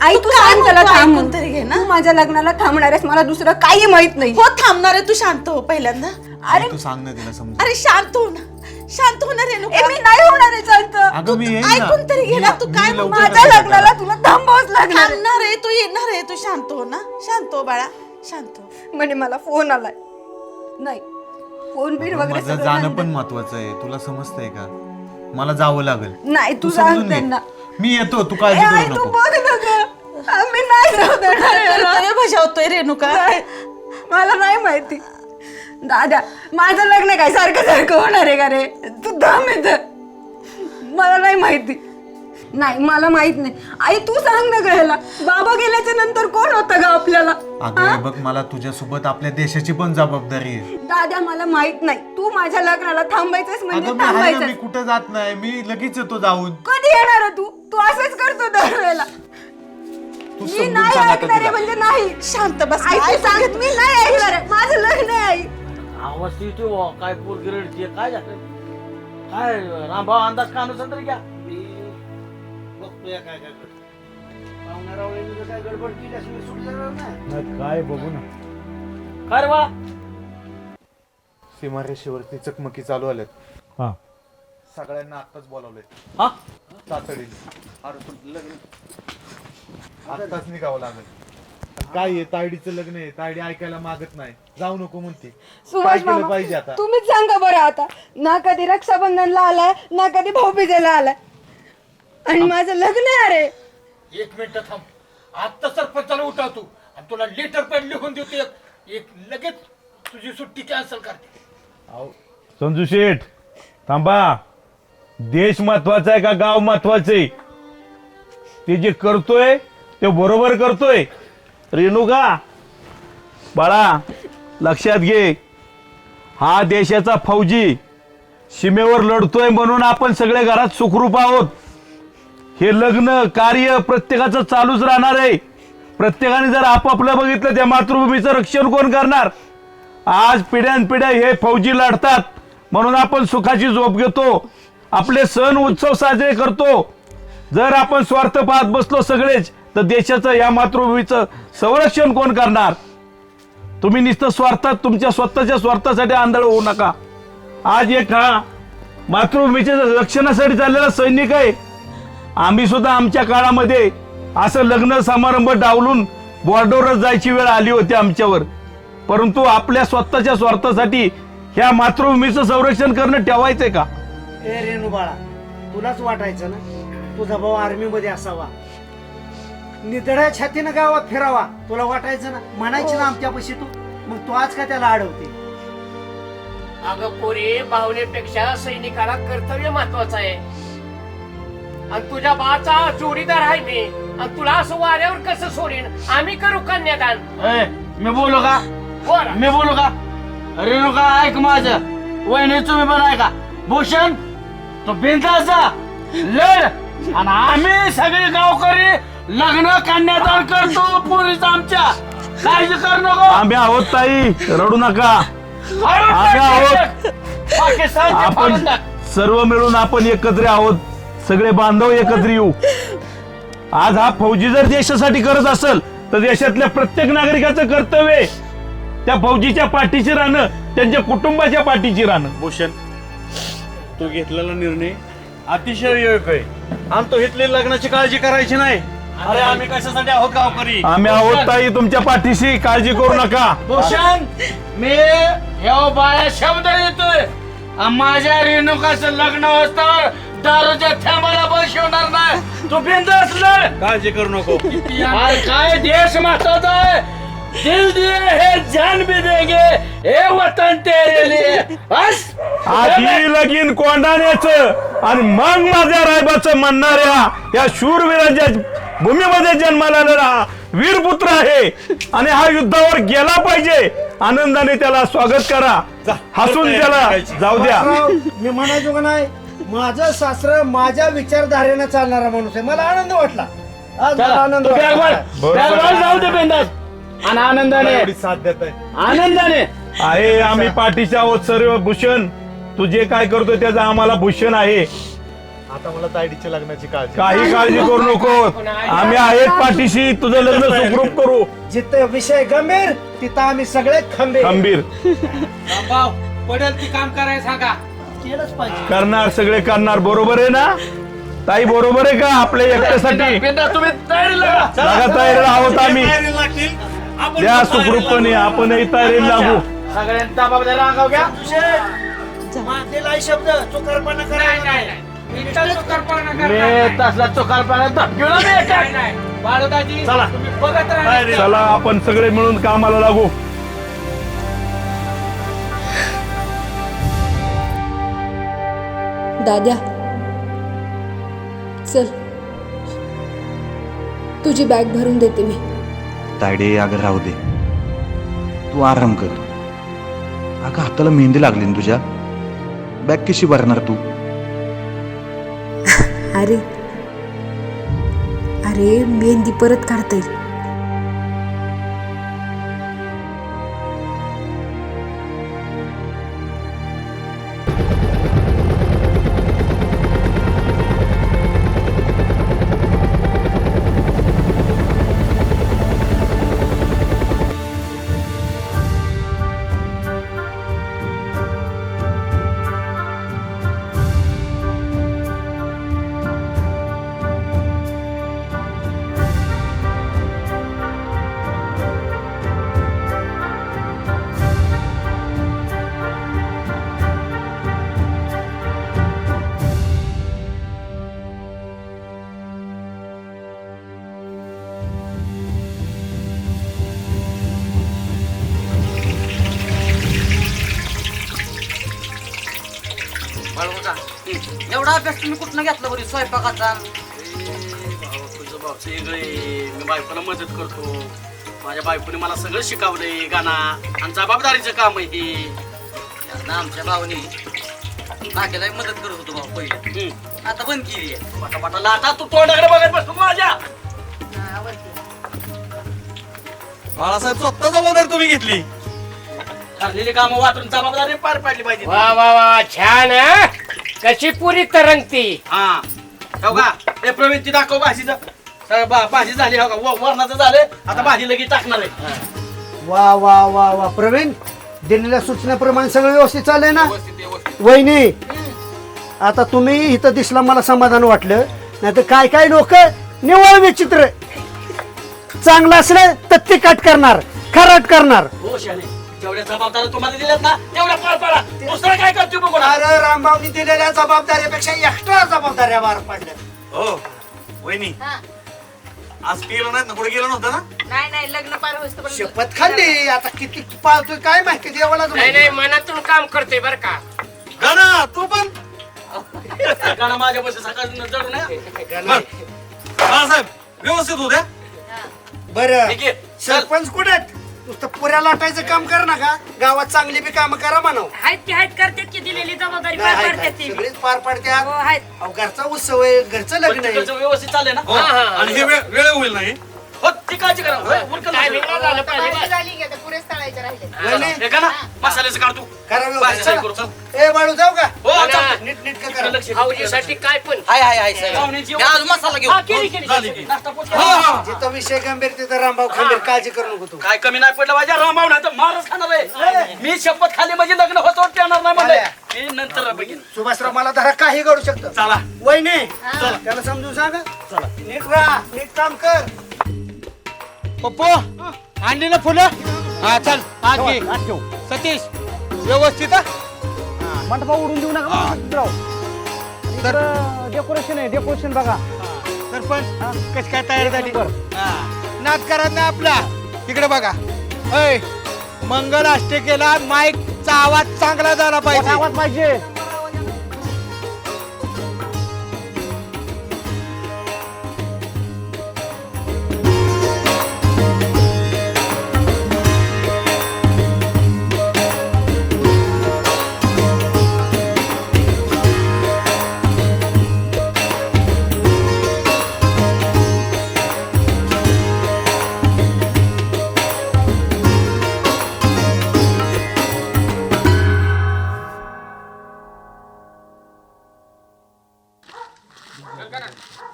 आई तू सांग त्याला थांब. ऐकून तरी घे ना. तू माझ्या लग्नाला थांबणार आहेस. मला दुसरं काही माहित नाही. हो थांबणार आहे. तू शांत हो पहिल्यांदा. आई, तू सांग ना तिला समजा. अरे शांत हो ना. शांत हो ना रेणू. मी नाही होणार आहे शांत. अगं मी येईन ना. ऐकून तरी घे ना. तू मी काय लवकर माझ्या येतो लग्नाला तुला थांबावंच लागणार. थांबणार आहे. तू येणार आहे. तू शांत हो ना. शांत हो बाळा. शांत हो. म्हणे मला फोन आलाय. नाही फोन बिन अगं, वगैरे माझं सगळं जाणं बंद. पण महत्वाचं आहे. तुला समजतंय का? मला जावं लागेल. नाही तू समजून सांग घे. त्यांना. मी येतो, तू काळजी आई करू तू नको. बघ ना गं. आम्ही नाही जाऊ देणार याला. अरे बजावतोय रेणुका. नाही, मला नाही माहिती. दादा माझं लग्न काय सारखं सारखं होणार आहे का रे. तू दम येत. मला नाही माहिती. नाही मला माहित नाही. आई तू सांग ना ग ह्याला. बाबा गेल्याच्या नंतर कोण होतं ग आपल्याला. अगं हे बघ, मला तुझ्यासोबत आपल्या देशाची पण जबाबदारी आहे. दादा मला माहित नाही. तू माझ्या लग्नाला थांबायचंच म्हणजे अगं मी आहे ना, मी थांबायचं. कुठे जात नाही. मी लगेच येतो जाऊन. कधी येणार आहे तू. तू असंच करतो दरवेळेला. तू मी समजून नाही सांग आता ऐकणार आहे तिला. म्हणजे नाही. शांत बस. आई तू सांग. मी नाही ऐकणार आहे. माझं लग्न आहे आई. आवाज येतो काय पोरगी रडते. काय झालं काय रामभाऊ अंदाज काढून तरी घ्या. बघतोय काय काय करतो. पाहुण्यारावळीने काय गडबड केली असेल, मी सुटू देणार नाही. काय बघू ना. काय रे बा. सीमारेषेवरती चकमकी चालू आल्यात. हा. सगळ्यांना आत्ताच बोलावलंय. हा तातडीने. आत्ताच निघावं लागेल. काय आहे, तायडीचं लग्न आहे. तायडी ऐकायला मागत नाही. जाऊ नको म्हणते. काय सुभाष केलं मामा पाहिजे आता? तुम्हीच सांगा बरं आता. ना कधी रक्षाबंधनला आलाय ना कधी भाऊबीजेला आलाय आणि माझं लग्न आहे अरे. एक मिनिट थांब. आत्ता सरपंचाला उठवतो आणि तुला लेटर पण लिहून देतो. एक लगेच तुझी सुट्टी कॅन्सल करते. संजू शेठ थांबा. देश महत्वाचा आहे का गाव महत्वाचं आहे? ते जे करतोय ते बरोबर करतोय. रेणुका बाळा लक्षात घे, हा देशाचा फौजी सीमेवर लढतोय म्हणून आपण सगळे घरात सुखरूप आहोत. हे लग्न कार्य प्रत्येकाचं चालूच राहणार आहे. प्रत्येकाने जर आपापलं बघितलं त्या मातृभूमीचं रक्षण कोण करणार? आज पिढ्यानपिढ्या हे फौजी लढतात म्हणून आपण सुखाची झोप घेतो. आपले सण उत्सव साजरे करतो. जर आपण स्वार्थ पाहत बसलो सगळेच तर देशाचं या मातृभूमीचं संरक्षण कोण करणार? तुम्ही नुसतं स्वार्थात तुमच्या स्वतःच्या स्वार्थासाठी आंधळ होऊ नका. आज एक हा मातृभूमीच्या रक्षणासाठी चाललेला सैनिक आहे. आम्ही सुद्धा आमच्या काळामध्ये असं लग्न समारंभ डावलून बॉर्डरवर जायची वेळ आली होती आमच्यावर. परंतु आपल्या स्वतःच्या स्वार्थासाठी ह्या मातृभूमीचं संरक्षण करणं ठेवायचंय का? ए रेणू बाळा, तुलाच वाटायचं ना तुझा भाऊ आर्मी मध्ये असावा, निधड्या छातीनं गावात फिरावा. तुला वाटायचं ना, म्हणायची ना आमच्यापाशी तू. मग तू आज का त्याला अडवते? अगं पोरे, भावनेपेक्षा सैनिकाला कर्तव्य महत्वाचं आहे. आणि तुझ्या बाचा जोडीदार आहे मी. आणि तुला असं वाऱ्यावर कसं सोडेन? आम्ही करू कन्यादान. मी बोलू का? बोला. मी बोलू का? रेणुका ऐक माझं, वहिनी तुम्ही पण ऐका. भूषण तो बिंदास जा, लढ, आणि आम्ही सगळे गावकरी लग्न कन्यादान करतो पोरीचं आमच्या. काळजी करू नको. आम्ही आहोत ताई, रडू नका. आम्ही आहोत. आपण सर्व मिळून आपण एकत्र आहोत, सगळे बांधव एकत्र येऊ. आज हा फौजी जर देशासाठी करत असेल तर देशातल्या प्रत्येक नागरिकाचं कर्तव्य आहे त्या फौजीच्या पाठीशी राहणं, त्यांच्या कुटुंबाच्या पाठीशी राहणं. भूषण, तू घेतलेला निर्णय अतिशय योग्य आहे आणि तो घेतलेली लग्नाची काळजी करायची नाही. अरे आम्ही कशासाठी आहोत गावकरी? आम्ही आहोत ताई तुमच्या पाठीशी, काळजी करू नका. भूषण, मी ह्यो बाया शब्द येतोय, माझ्या रेणुकाचं लग्न असताना दारूच्या थेंबाला बसवणार नाही. तू बिंदास लढ, काळजी करू नको. अरे काय देश महत्वाचा आहे. दिल दिए है जान भी देंगे, हे वतन तेरे लिए. बस आधी लगीन कोंडाण्याचं आणि मग माझ्या रायबाचं म्हणणाऱ्या या शूरवीरांच्या भूमीमध्ये जन्माला आलेला वीरपुत्र आहे आणि हा युद्धावर गेला पाहिजे. आनंदाने त्याला स्वागत करा, हसून त्याला जाऊ द्या. मी म्हणायचो का नाही, माझं सासरं माझ्या विचारधारेनं चालणारा माणूस आहे. मला आनंद वाटला आज, मला आनंद वाटला. जाऊ दे बिंदास आणि आनंदाने साथ देत आहे. आनंदाने. आहे आम्ही पाठीचे आहोत सर्व. भूषण, तू जे काय करतोय त्याचा आम्हाला भूषण आहे. आता मला तायडीच्या लग्नाची काळजी. काही काळजी करू नको, आम्ही आहेत पाठीशी. तुझं लग्न सुखरूप करू. जिथं विषय गंभीर तिथं आम्ही सगळे खंबीर पडेल ती काम करायला सांगा. केलंच पाहिजे. करणार, सगळे करणार. बरोबर आहे ना ताई? बरोबर आहे का? आपल्या एकट्यासाठी बिंदास तुम्ही तयारी लागा. जागा तयारीला आहोत आम्ही. द्या सुखरूपपणे, आपणही तयारीला लागू. सगळ्यांचा जबाबदारी अंगावर घ्या. मातेला शब्द चुकारपणा करायला नाही. मी तसला चोकारपणा धपकीला मी येतात. बाळूदाजी, चला. तुम्ही बघत राहा. चला आपण सगळे मिळून कामाला लागू. दाद्या, चल, तुझी बॅग भरून देते मी. तायडे अगं राहू दे, तू आराम कर. अगं हाताला मेहंदी लागली ना तुझ्या, बॅग कशी भरणार तू? अरे अरे मेहंदी परत काढता येईल. एवढा अभ्यास तुम्ही कुठनं घेतला बरी स्वयंपाकाचा? तुझं भाऊचं वेगळे. मी बायकोला मदत करतो. माझ्या बायकोने मला सगळं शिकवलंय गाणा, आणि जबाबदारीचं काम आहे हे. यांना आमच्या भावाने नाट्याला मदत करत होतो भाऊ पहिले, आता बंद केली आहे. पटापटा लाटा. तू तोंडाकडे बघत बसतो माझ्या. बाळासाहेब, स्वतः जबाबदारी तुम्ही घेतली. ठरलेली कामं वाटून जबाबदारी पार पाडली पाहिजे. वा वा वा, छान. कशी पुरी तरंगती. हा, हो का? हे प्रवीण ती दाखव भाजीचं. भाजी झाली, हो का? वरणाचं झालं, आता भाजी लगेच टाकणार आहे. वा वा वा वा, प्रवीण, दिलेल्या सूचनेप्रमाणे सगळं व्यवस्थित चाललंय ना? वहिनी, आता तुम्ही इथं दिसला, मला समाधान वाटलं. नाही तर काय काय लोक निवळ विचित्र, चांगलं असलं तर ते कट करणार, खराट करणार. हो शाले, जेवढ्या जबाबदारी तुम्हाला दिल्यात ना तेवढ्या पार पाडा. दुसरं काय करतो बघू ना. अरे रामभाऊनी दिलेल्या जबाबदारीपेक्षा एक्स्ट्रा जबाबदाऱ्या पार पडल्या. हो वहिनी, आज गेलो नाही ना, कुठे गेलो नव्हतं ना? नाही नाही, लग्न पार होतं. शपथ खाल्ली, आता किती पाळतोय काय माहिती देवाला. नाही नाही, मनातून काम करते बर का. गाणं तू पण गाणं माझ्या बस सकाळी जडू नये. बाळासाहेब, व्यवस्थित होत्या. बरं, ठीक आहे. सरपंच कुठे आहेत? नुसतं पुऱ्या लाटायचं काम कर ना का गावात चांगली बी काम करा म्हणाव आहेत की आहेत करतात की दिलेली जबाबदारी नाही, पार आहेत, पाडतात आहेत. ती. सगळीच पार पाडत्या हो आहेत अहो, घरचा उत्सव आहे घरचं लग्न आहे तिकडचं व्यवस्थित चालेल ना आणि हे वेळ होईल नाही हो ती काळजी करा होय, उरकलं झालं वहिनी, हे का ना मसाल्याचं काढ तू करा भाजी व्यवस्थित. सगळी करू, चल. ए बाळू जाऊ का हो चालतंय. नीट नीट का करा भाऊजीसाठी काय पण पाहुण्यांची मसाला घेऊ हा, केली. नाश्ता पोच केला. जिथं विषय गंभीर तिथं रामभाऊ खंबीर काळजी करू नको तू काय कमी नाही पडलं माझ्या रामभाऊ नाही तर मारच खाणार आहे मी शपथ खाली म्हणजे लग्न होतो येणार नाही म्हणले मी नंतर बघीन सुभाषराव मला धरा काही घडू शकतं चला वहिनी त्याला समजून सांगा चला नीट राहा नीट काम कर पप्पो आणली ना फुलं हा चल आज घे सतीश व्यवस्थित मंडपा उडून देऊ नका तर डेकोरेशन आहे डेकोरेशन बघा सरपंच कशी काय तयारी झाली नाच करत नाही आपला तिकडे बघा अय मंगल अष्टकेला माईकचा आवाज चांगला झाला पाहिजे आवाज पाहिजे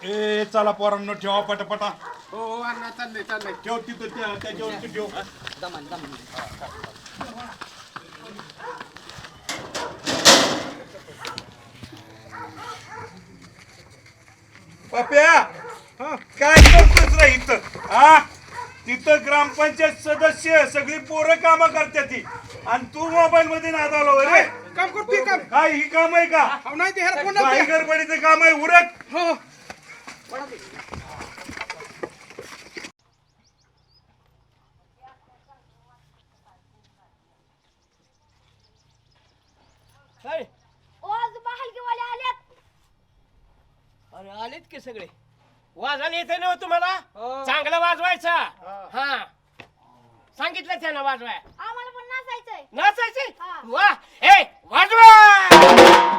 ए चला पोरांनो ठेवा पटापटा हो अण्णा चाललंय ठेव तिथं त्याच्यावरती ठेव पप्या काय करतोस रे इथं हा तिथं ग्रामपंचायत सदस्य सगळी पोरं कामं करतात ती आणि तू मोबाईल मध्ये नादालो रे काम करतोय काम काय ही काम आहे का नाही ते गडबडीचं काम आहे उरक हो ओ आजोबा हलगीवाले आल्यात अरे आलेत की सगळे वाजायला येते ना तुम्हाला चांगलं वाजवायचा हा सांगितलं त्यानं वाजवाय आम्हाला पण नाचायचंय नाचायचे हा. वा ए वाजवा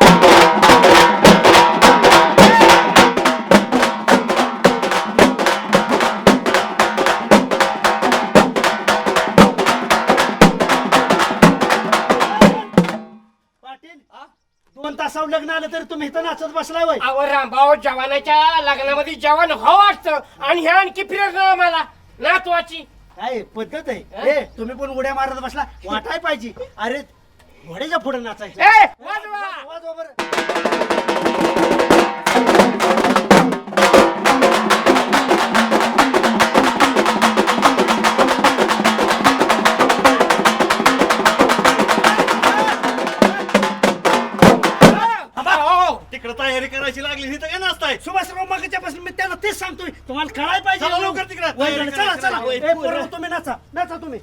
पाटील 2 तासावर लग्न आलं तर तुम्ही इथं नाचत बसलाय वय अहो रामभाऊ जवानाच्या लग्नामध्ये जवान हो वाटतं आणि ह्या आणखी प्रेरणा मला नातवाची काय पद्धत आहे ए तुम्ही पण उड्या मारत बसला वाटाय पाहिजे अरे घोड्याच्या पुढे नाचायचं ए वाजवा वाजवा बरं तिकडे तयारी करायची लागली ही तर काय नसताय सुभाषराव मागच्या पासून मी त्यांना तेच सांगतोय तुम्हाला कळायला पाहिजे चला लवकर तिकडे. वय, चला चला ए, पोरं, तुम्ही नाचा नाचा तुम्ही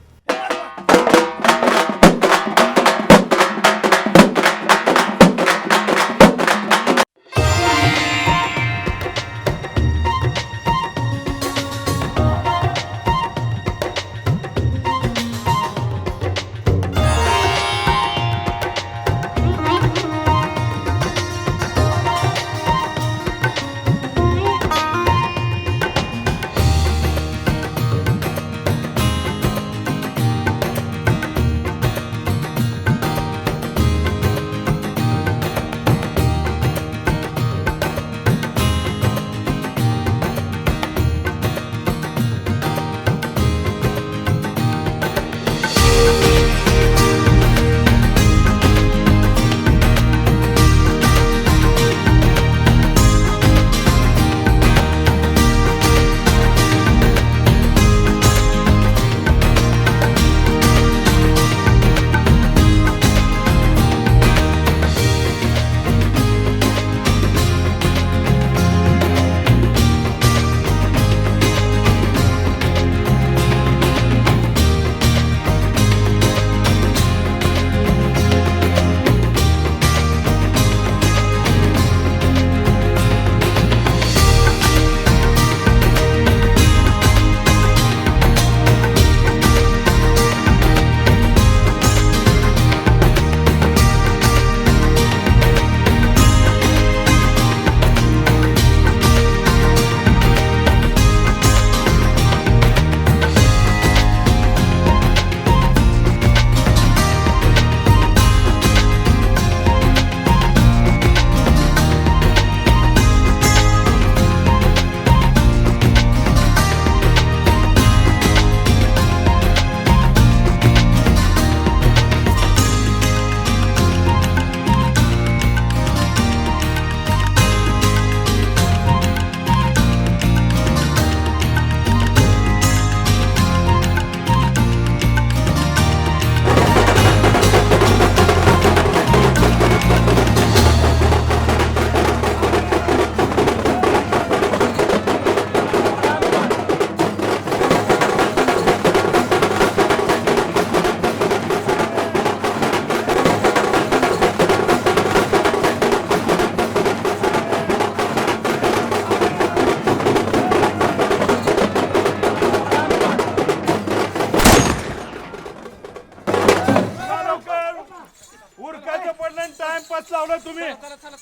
लावला तुम्ही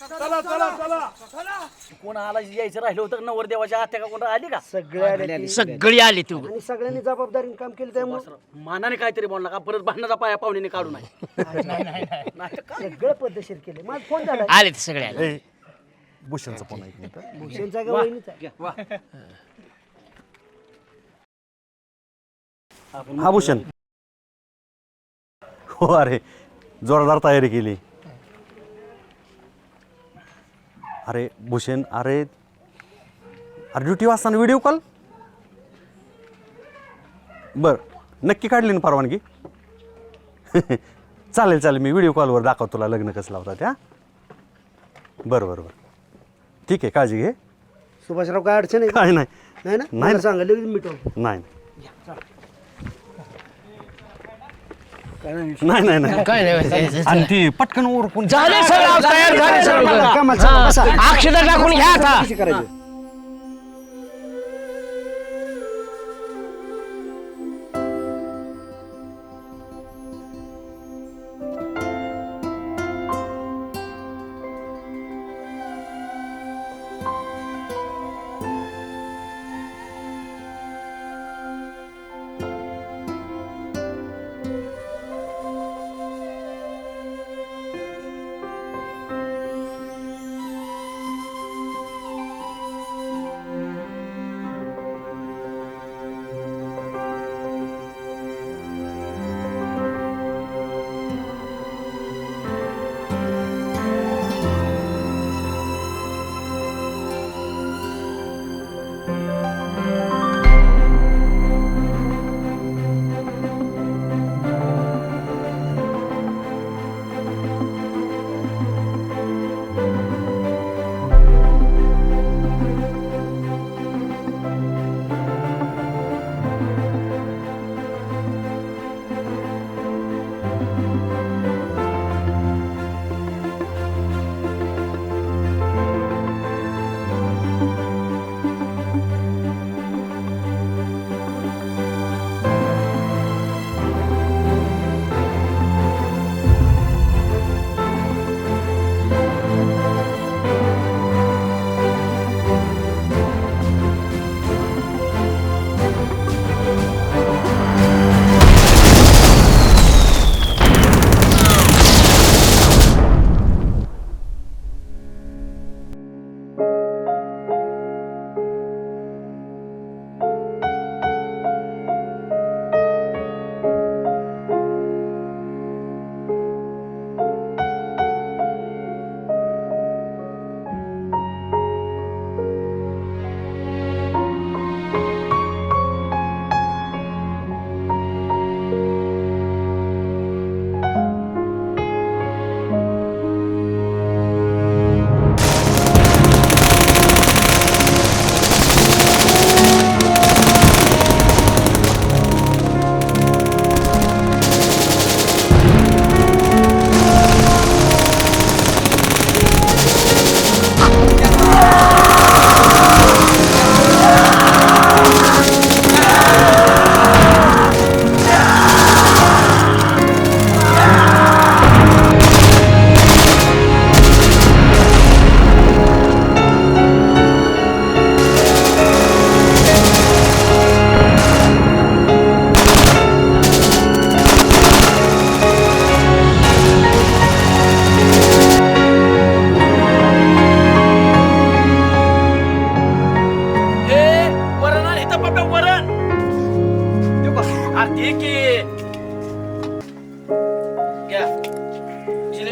चला चला चला कोण आला यायचं राहिलं होतं नवरदेवाच्या आत्या का कोण आली का सगळी आली तू आणि सगळ्यांनी जबाबदारीने काम केलं त्यामुळे मानाने काहीतरी बोलला का परत भांडणाचा पाया पाहुणे काढू नाही सगळं पद्धतशीर केले माझा फोन झाला आले ते सगळे आले. भूषणचा फोन ऐक नाही भूषणचा का वहिनीचा हा भूषण हो अरे जोरदार तयारी केली. अरे भूषण अरे ड्युटी असताना व्हिडिओ कॉल बर नक्की काढली ना परवानगी चालेल चालेल मी व्हिडिओ कॉलवर दाखवतो तुला लग्न कसं लावतात त्या बरं बरं बरं ठीक आहे काळजी घे. सुभाषराव काय अडचण आहे काय नाही नाही ना नाही. मला सांगा लगेच मिटव नाही नाही नाही नाही काय नाही आणि ती पटकन उरकून झाले सगळं तयार झाले सगळं अक्षता टाकून घ्या आता. कशी करायची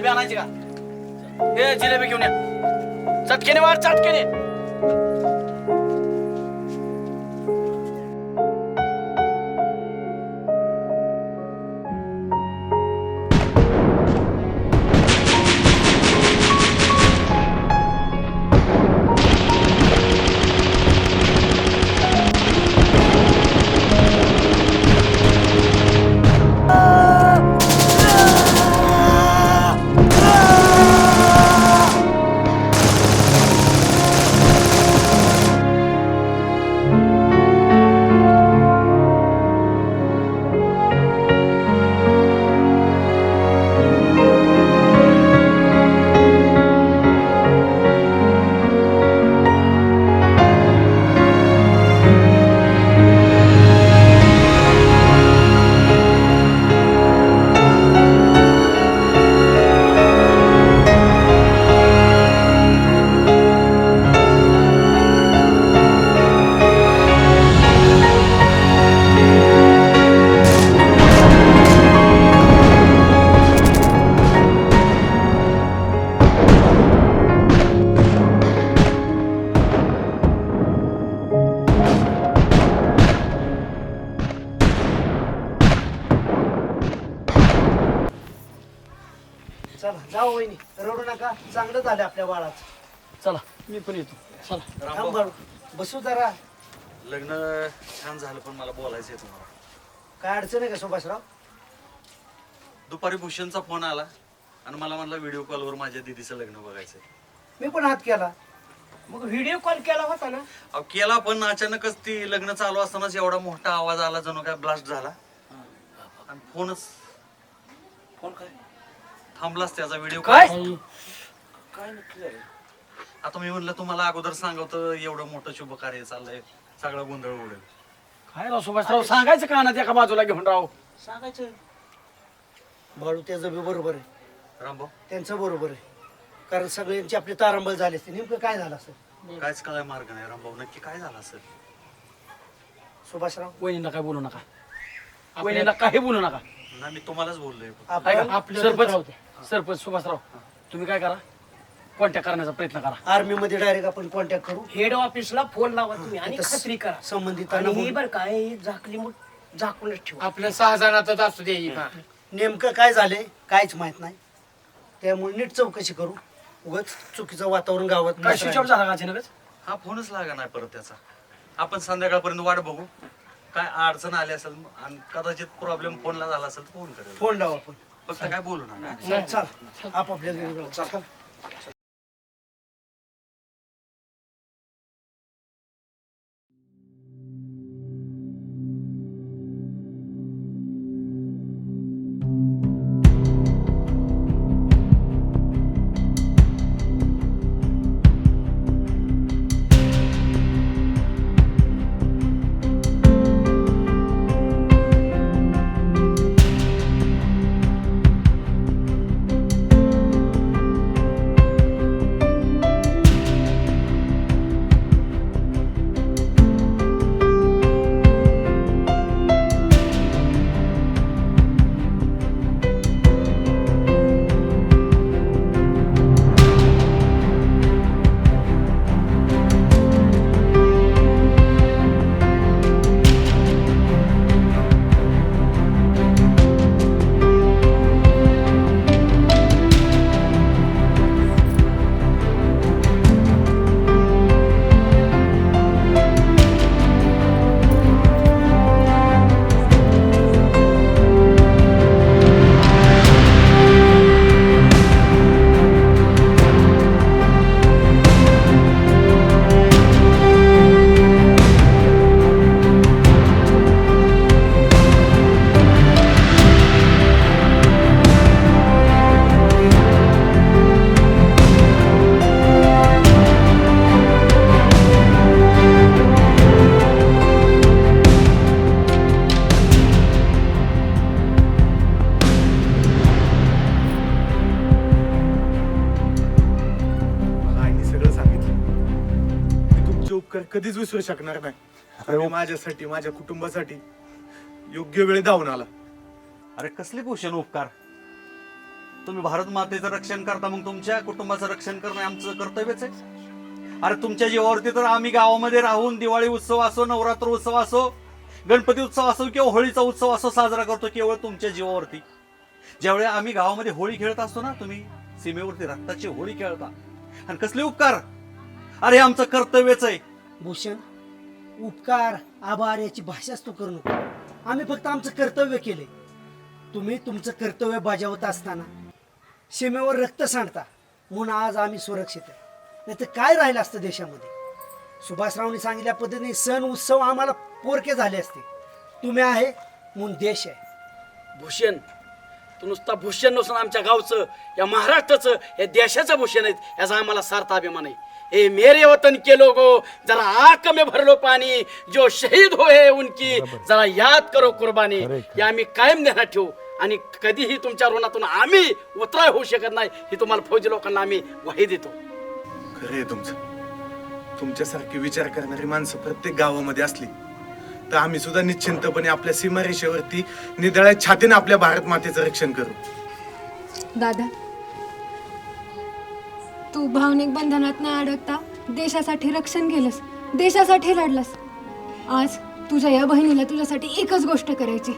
आणायची का हे जिलेबी घेऊन या चटकेने वाढ चटकेने जाऊ वहिनी, रडू नका, चांगलं झालं आपल्या बाळाचं. चला मी पण येतो. चला थांब बाळू, बसू जरा. लग्न छान झालं पण मला बोलायचं आहे तुम्हाला. काय अडचण आहे का सुभाषराव? दुपारी भूषणचा फोन आला आणि मला म्हणला व्हिडिओ कॉलवर माझ्या दीदीचं लग्न बघायचंय. मी पण हात केला. मग व्हिडिओ कॉल केला होता ना? अहो केला पण अचानकच ती लग्न चालू असतानाच एवढा मोठा आवाज आला जणू काय ब्लास्ट झाला आणि फोन काय थांबलाच त्याचा व्हिडिओ काय नक्की झालं? आता मी म्हणलं तुम्हाला अगोदर सांगतो एवढं मोठं शुभ कार्य चाललंय, सगळा गोंधळ उडेल. काय राव सुभाषराव, सांगायचं का ना एका बाजूला घेऊन राव? सांगायचं बाळू, त्याचं बी बरोबर आहे, रामभाऊ त्यांचं बरोबर आहे. कारण सगळ्यांची आपली तारंबळ झाली असते. नेमकं काय झालं असेल? कायच कळाय मार्ग नाही. रामभाऊ नक्की काय झालं असेल? सुभाषराव, वहिनीला काय बोलू नका, वहिनीला काही बोलू नका. नाही मी तुम्हालाच बोललोय. सरपंच सुभाषराव, तुम्ही काय करा, कॉन्टॅक्ट करण्याचा प्रयत्न करा. आर्मी मध्ये डायरेक्ट आपण कॉन्टॅक्ट करू. हेड ऑफिसला फोन लावा तुम्ही आणि खात्री करा. संबंधितांना आणि बोलू. बरं काय झाकली मग झाकूनच ठेवू. आपल्या 6 जणातच असू दे. नेमकं काय झालंय काहीच माहित नाही, त्यामुळे नीट चौकशी करू. उगाच चुकीचं वातावरण गावात काय स्विच ऑफ झाला का अचानकच? हा फोनच लागा नाही परत त्याचा. आपण संध्याकाळपर्यंत वाट बघू, काय अडचण आली असेल आणि कदाचित प्रॉब्लेम फोनला झाला असेल तर फोन करेल. फोन लावू आपण. फक्त काय बोलू नका. चल आपापल्या घरी जाऊ. चल. कधीच विसरू शकणार नाही. आणि माझ्यासाठी, माझ्या कुटुंबासाठी योग्य वेळ धावून आला. अरे कसले भूषण उपकार. तुम्ही भारत मातेचं रक्षण करता, मग तुमच्या कुटुंबाचं रक्षण करणं आमचं कर्तव्यच आहे. अरे तुमच्या जीवावरती तर आम्ही गावामध्ये राहून दिवाळी उत्सव असो, नवरात्र उत्सव असो, गणपती उत्सव असो किंवा होळीचा उत्सव असो साजरा करतो केवळ तुमच्या जीवावरती. ज्यावेळी आम्ही गावामध्ये होळी खेळत असतो ना, तुम्ही सीमेवरती रक्ताची होळी खेळता. आणि कसले उपकार. अरे आमचं कर्तव्यच आहे. भूषण, उपकार आभार याची भाषाच तू करू नको. आम्ही फक्त आमचं कर्तव्य केले. तुम्ही तुमचं कर्तव्य बजावत असताना सीमेवर रक्त सांडता म्हणून आज आम्ही सुरक्षित आहे. नाही तर काय राहिलं असतं देशामध्ये. सुभाषरावनी सांगितल्या पद्धतीने सण उत्सव आम्हाला पोरके झाले असते. तुम्ही आहे म्हणून देश आहे. भूषण, तू नुसता भूषण नसून आमच्या गावचं, या महाराष्ट्राचं, या देशाचं भूषण आहेत याचा आम्हाला सार्थ अभिमान आहे. ए मेरे वतन के लोगो, जरा आंख में भर लो पानी, जो शहीद हुए उनकी जरा याद करो कुर्बानी. हे आम्ही कायम ध्यानात ठेवू आणि कधीही तुमच्या ऋणातून आम्ही उतराय होऊ शकत नाही ही तुम्हाला फौजी लोकांना आम्ही ग्वाही देतो. खरं आहे तुमचं. तुमच्यासारखी विचार करणारी माणसं प्रत्येक गावामध्ये असली तर आम्ही सुद्धा निश्चिंतपणे आपल्या सीमारेषेवरती निदळ्या छातीने आपल्या भारत मातेचं रक्षण करू. दादा, तू भावनिक बंधनात न अडकता देशासाठी रक्षण केलंस, देशासाठी लढलास. आज तुझ्या या बहिणीला तुझ्यासाठी एकच गोष्ट करायची.